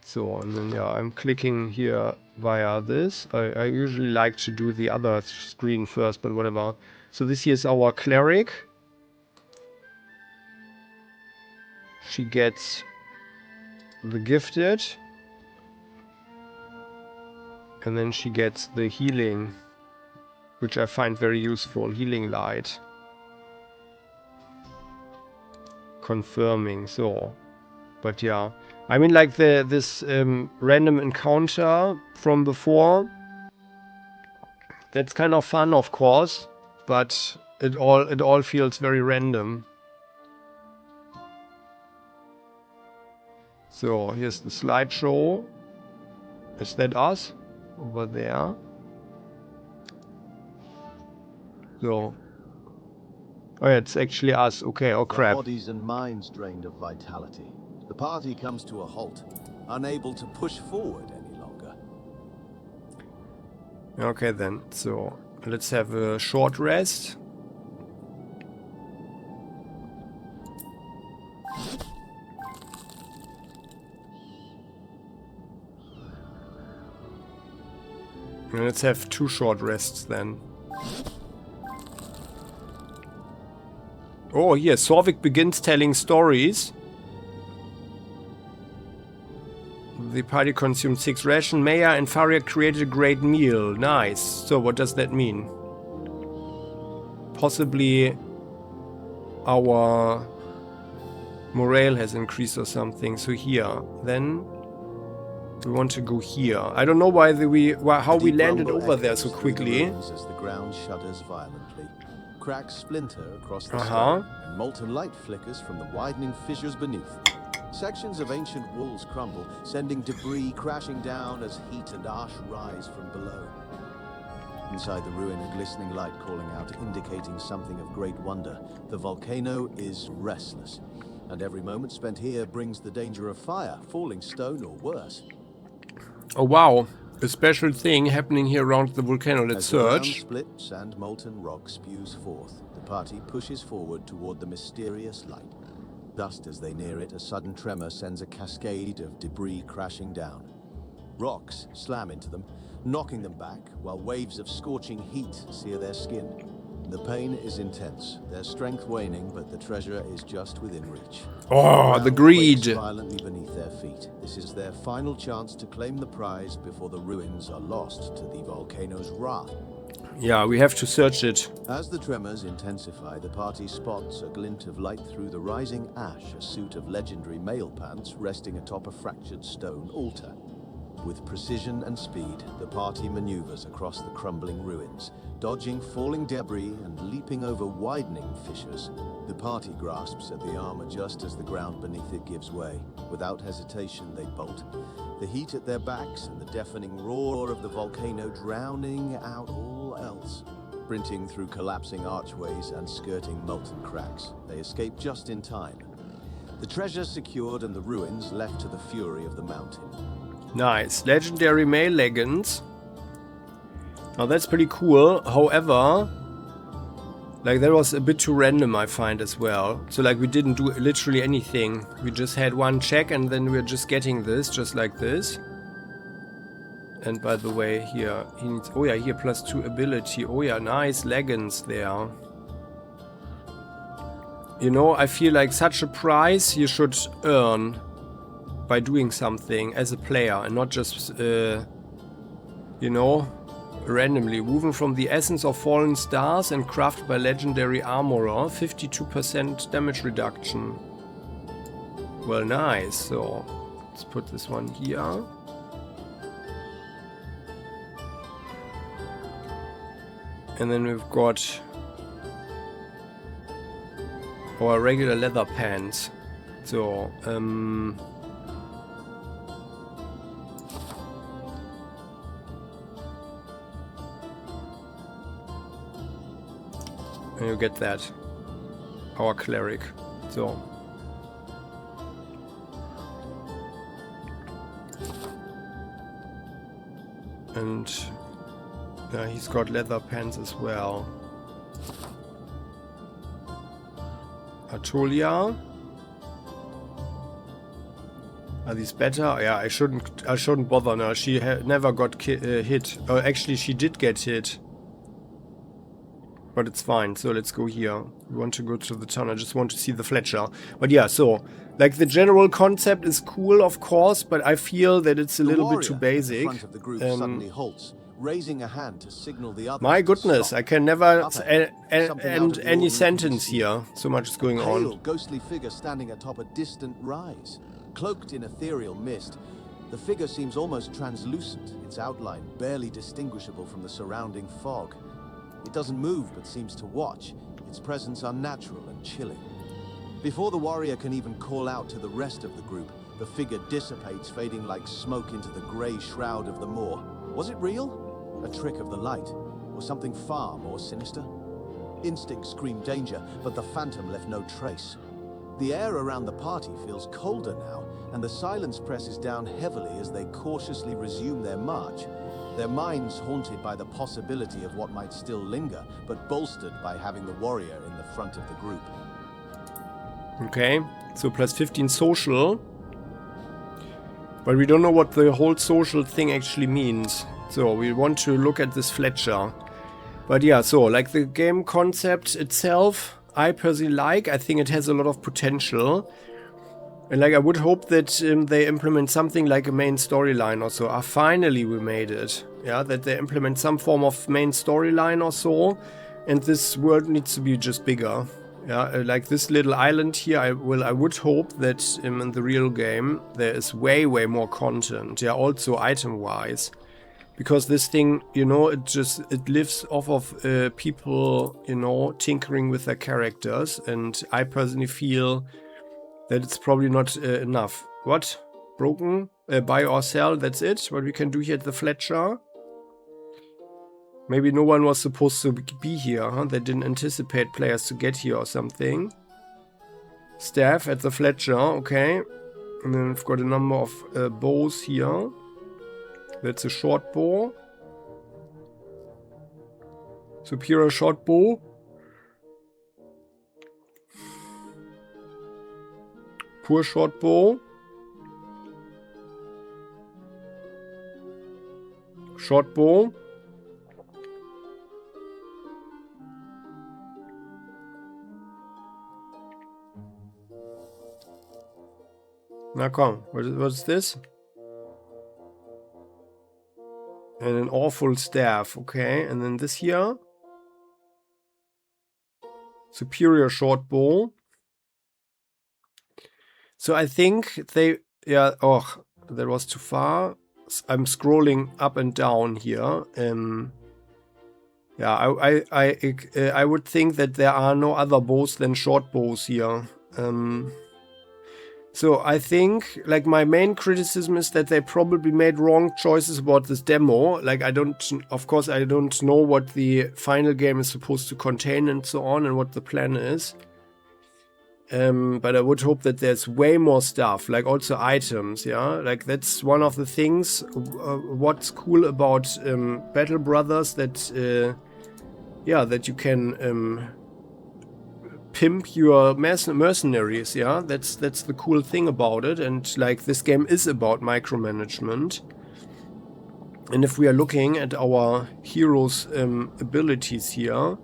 So, and then, yeah, I'm clicking here via this. I usually like to do the other screen first, but whatever. So this here is our cleric. She gets the gifted. And then she gets the healing, which I find very useful. Healing light. Confirming, so. But yeah. I mean, like this random encounter from before. That's kind of fun, of course. But it all feels very random. So, here's the slideshow. Is that us? Over there. So. Oh yeah, it's actually us. Okay, oh crap. Their bodies and minds drained of vitality. The party comes to a halt, unable to push forward any longer. Okay then, so let's have a short rest. And let's have 2 short rests then. Oh, here, Sorvik begins telling stories. The party consumed 6 ration. Maya and Faria created a great meal. Nice. So, what does that mean? Possibly our morale has increased or something. So here, then we want to go here. I don't know why how we landed over there so quickly. As the ground shudders violently, cracks splinter across the stone, and molten light flickers from the widening fissures beneath. Sections of ancient walls crumble, sending debris crashing down as heat and ash rise from below. Inside the ruin, a glistening light calling out, indicating something of great wonder. The volcano is restless, and every moment spent here brings the danger of fire, falling stone, or worse. Oh wow, a special thing happening here around the volcano. Let's search. As the ground splits and molten rock spews forth, the party pushes forward toward the mysterious light. Just as they near it, a sudden tremor sends a cascade of debris crashing down. Rocks slam into them, knocking them back, while waves of scorching heat sear their skin. The pain is intense, their strength waning, but the treasure is just within reach. Oh, the greed! Violently beneath their feet. This is their final chance to claim the prize before the ruins are lost to the volcano's wrath. Yeah, we have to search it. As the tremors intensify, the party spots a glint of light through the rising ash, a suit of legendary mail pants resting atop a fractured stone altar. With precision and speed, the party maneuvers across the crumbling ruins, dodging falling debris and leaping over widening fissures. The party grasps at the armor just as the ground beneath it gives way. Without hesitation, they bolt. The heat at their backs and the deafening roar of the volcano drowning out all else. Sprinting through collapsing archways and skirting molten cracks, they escape just in time. The treasure secured and the ruins left to the fury of the mountain. Nice. Legendary mail leggings. Now that's pretty cool. However, like that was a bit too random, I find, as well. So like we didn't do literally anything. We just had one check and then we're just getting this, just like this. And by the way, here, he needs, oh yeah, here +2 ability. Oh yeah, nice leggings there. You know, I feel like such a prize you should earn by doing something as a player and not just, you know, randomly. Woven from the essence of fallen stars and crafted by legendary armorer, 52% damage reduction. Well, nice. So let's put this one here. And then we've got our regular leather pants. So, and you get that. Our cleric. So. And yeah, he's got leather pants as well. Atulia. Are these better? Yeah, I shouldn't bother now. She never got hit. Actually, she did get hit. But it's fine. So let's go here. We want to go to the town. I just want to see the Fletcher. But yeah, so like the general concept is cool, of course, but I feel that it's a little bit too basic. The front of the group suddenly halts, raising a hand to signal the others. My goodness, I can never end any sentence here. So much is going on. A ghostly figure standing atop a distant rise, cloaked in ethereal mist. The figure seems almost translucent, its outline barely distinguishable from the surrounding fog. It doesn't move but seems to watch, its presence unnatural and chilling. Before the warrior can even call out to the rest of the group, the figure dissipates, fading like smoke into the grey shroud of the moor. Was it real? A trick of the light? Or something far more sinister? Instinct screamed danger, but the phantom left no trace. The air around the party feels colder now, and the silence presses down heavily as they cautiously resume their march. Their minds haunted by the possibility of what might still linger, but bolstered by having the warrior in the front of the group. Okay, so +15 social. But we don't know what the whole social thing actually means. So we want to look at this Fletcher. But yeah, so like the game concept itself, I personally like. I think it has a lot of potential. And like I would hope that they implement something like a main storyline or so. Ah, finally we made it. Yeah, that they implement some form of main storyline or so. And this world needs to be just bigger. Yeah, like this little island here, I would hope that in the real game there is way more content. Yeah, also item-wise. Because this thing, you know, it lives off of people, you know, tinkering with their characters. And I personally feel that it's probably not enough. What? Broken? Buy or sell, that's it? What we can do here at the Fletcher? Maybe no one was supposed to be here, huh? They didn't anticipate players to get here or something. Staff at the Fletcher, okay. And then we've got a number of bows here. That's a short bow. Superior short bow. Poor short bow. Short bow. Now come, what's this? And an awful staff, okay. And then this here. Superior short bow. So I think they, yeah, oh, that was too far. I'm scrolling up and down here. Yeah, I would think that there are no other bows than short bows here. So I think, like, my main criticism is that they probably made wrong choices about this demo. Like, of course, I don't know what the final game is supposed to contain and so on, and what the plan is. But I would hope that there's way more stuff, like also items, yeah? Like, that's one of the things, what's cool about Battle Brothers, that, yeah, that you can pimp your mercenaries, yeah? That's the cool thing about it, and, like, this game is about micromanagement. And if we are looking at our heroes' abilities here,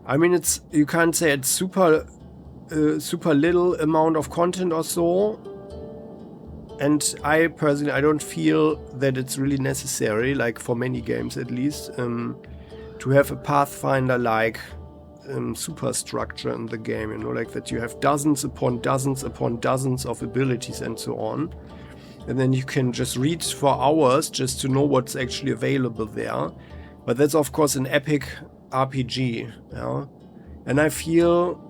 I mean, you can't say it's super little amount of content or so, and I personally, I don't feel that it's really necessary, like for many games at least, to have a Pathfinder like superstructure in the game, you know, like that you have dozens upon dozens upon dozens of abilities and so on, and then you can just read for hours just to know what's actually available there. But that's of course an epic RPG, yeah? And I feel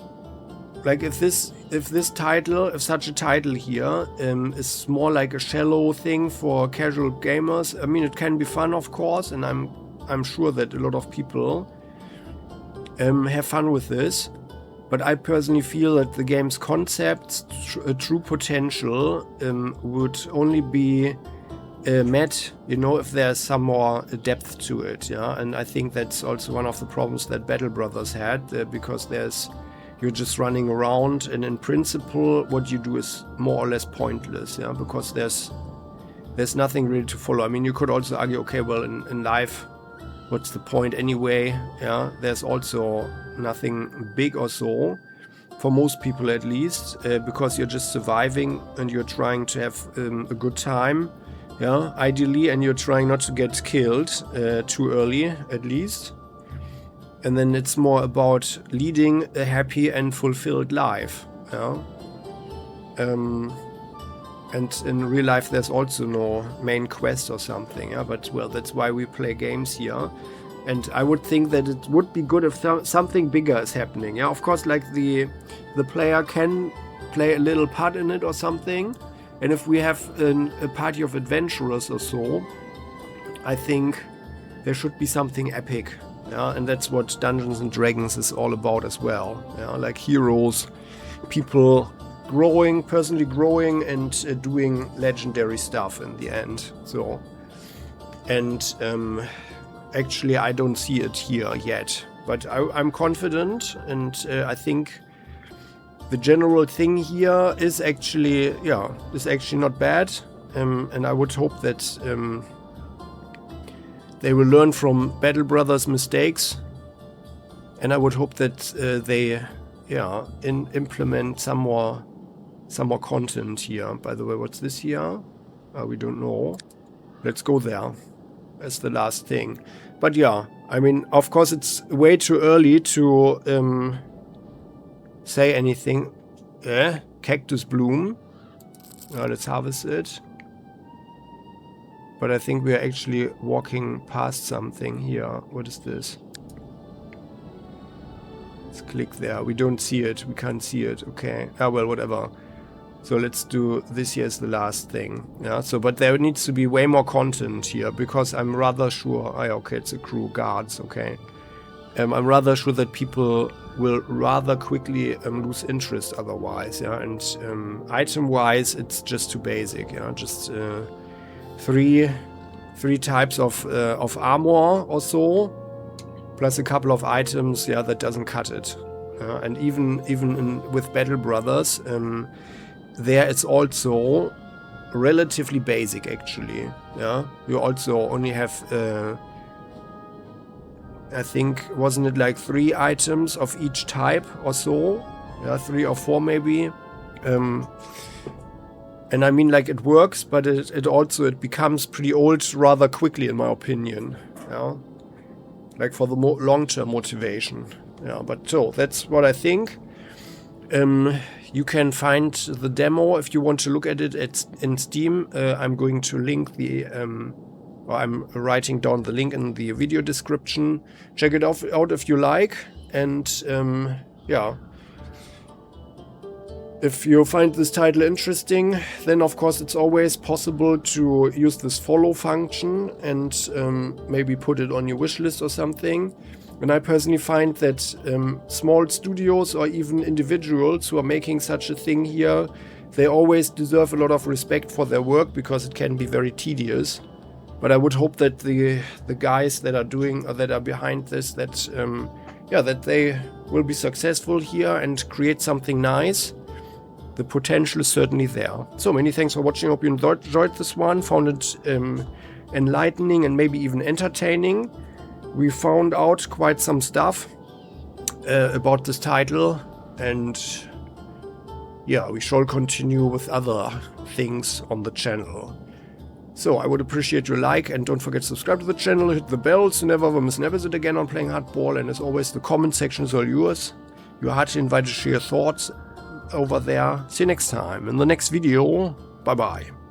like if such a title here is more like a shallow thing for casual gamers, I mean, it can be fun, of course, and I'm sure that a lot of people have fun with this. But I personally feel that the game's concept's true potential would only be met, you know, if there's some more depth to it, yeah. And I think that's also one of the problems that Battle Brothers had, because you're just running around, and in principle what you do is more or less pointless, yeah, because there's nothing really to follow. I mean, you could also argue, okay, well, in life, what's the point anyway, yeah? There's also nothing big or so, for most people at least, because you're just surviving and you're trying to have a good time, yeah, ideally, and you're trying not to get killed too early, at least. And then it's more about leading a happy and fulfilled life, yeah? And in real life there's also no main quest or something, yeah? But, well, that's why we play games here. And I would think that it would be good if something bigger is happening, yeah? Of course, like, the player can play a little part in it or something. And if we have a party of adventurers or so, I think there should be something epic. Yeah, and that's what Dungeons and Dragons is all about as well. Yeah, like heroes, people personally growing and doing legendary stuff in the end. So, and actually I don't see it here yet, but I'm confident, and I think the general thing here is actually not bad, and I would hope that they will learn from Battle Brothers' mistakes, and I would hope that they implement some more content here. By the way, what's this here? We don't know. Let's go there as the last thing. But yeah, I mean, of course it's way too early to say anything. Cactus bloom. Let's harvest it. But I think we are actually walking past something here. What is this? click there. We don't see it. We can't see it. Okay. Ah, well, whatever. So let's do this here as the last thing. Yeah, so, but there needs to be way more content here, because I'm rather sure, okay, it's a crew, guards, okay. I'm rather sure that people will rather quickly lose interest otherwise, yeah, and item-wise, it's just too basic, yeah, just three types of armor or so, plus a couple of items, yeah, that doesn't cut it. And even with Battle Brothers, there it's also relatively basic, actually. Yeah, you also only have, I think, wasn't it like 3 items of each type or so? Yeah, 3 or 4 maybe. And I mean, like, it works, but it also becomes pretty old rather quickly, in my opinion. Yeah, like for the long-term motivation. Yeah, but so that's what I think. You can find the demo if you want to look at it in Steam. I'm going to link the, or I'm writing down the link in the video description. Check it out if you like. And yeah, if you find this title interesting, then of course it's always possible to use this follow function and maybe put it on your wishlist or something. And I personally find that small studios or even individuals who are making such a thing here, they always deserve a lot of respect for their work, because it can be very tedious. But I would hope that the guys that are doing, or that are behind this, that yeah, that they will be successful here and create something nice. The potential is certainly there. So many thanks for watching. Hope you enjoyed this one, found it enlightening and maybe even entertaining. We found out quite some stuff about this title, and yeah, we shall continue with other things on the channel. So I would appreciate your like, and don't forget to subscribe to the channel, hit the bell so never miss an episode again on Playing Hardball. And as always, the comment section is all yours. You're heartily invited to share your thoughts over there. See you next time in the next video. Bye bye.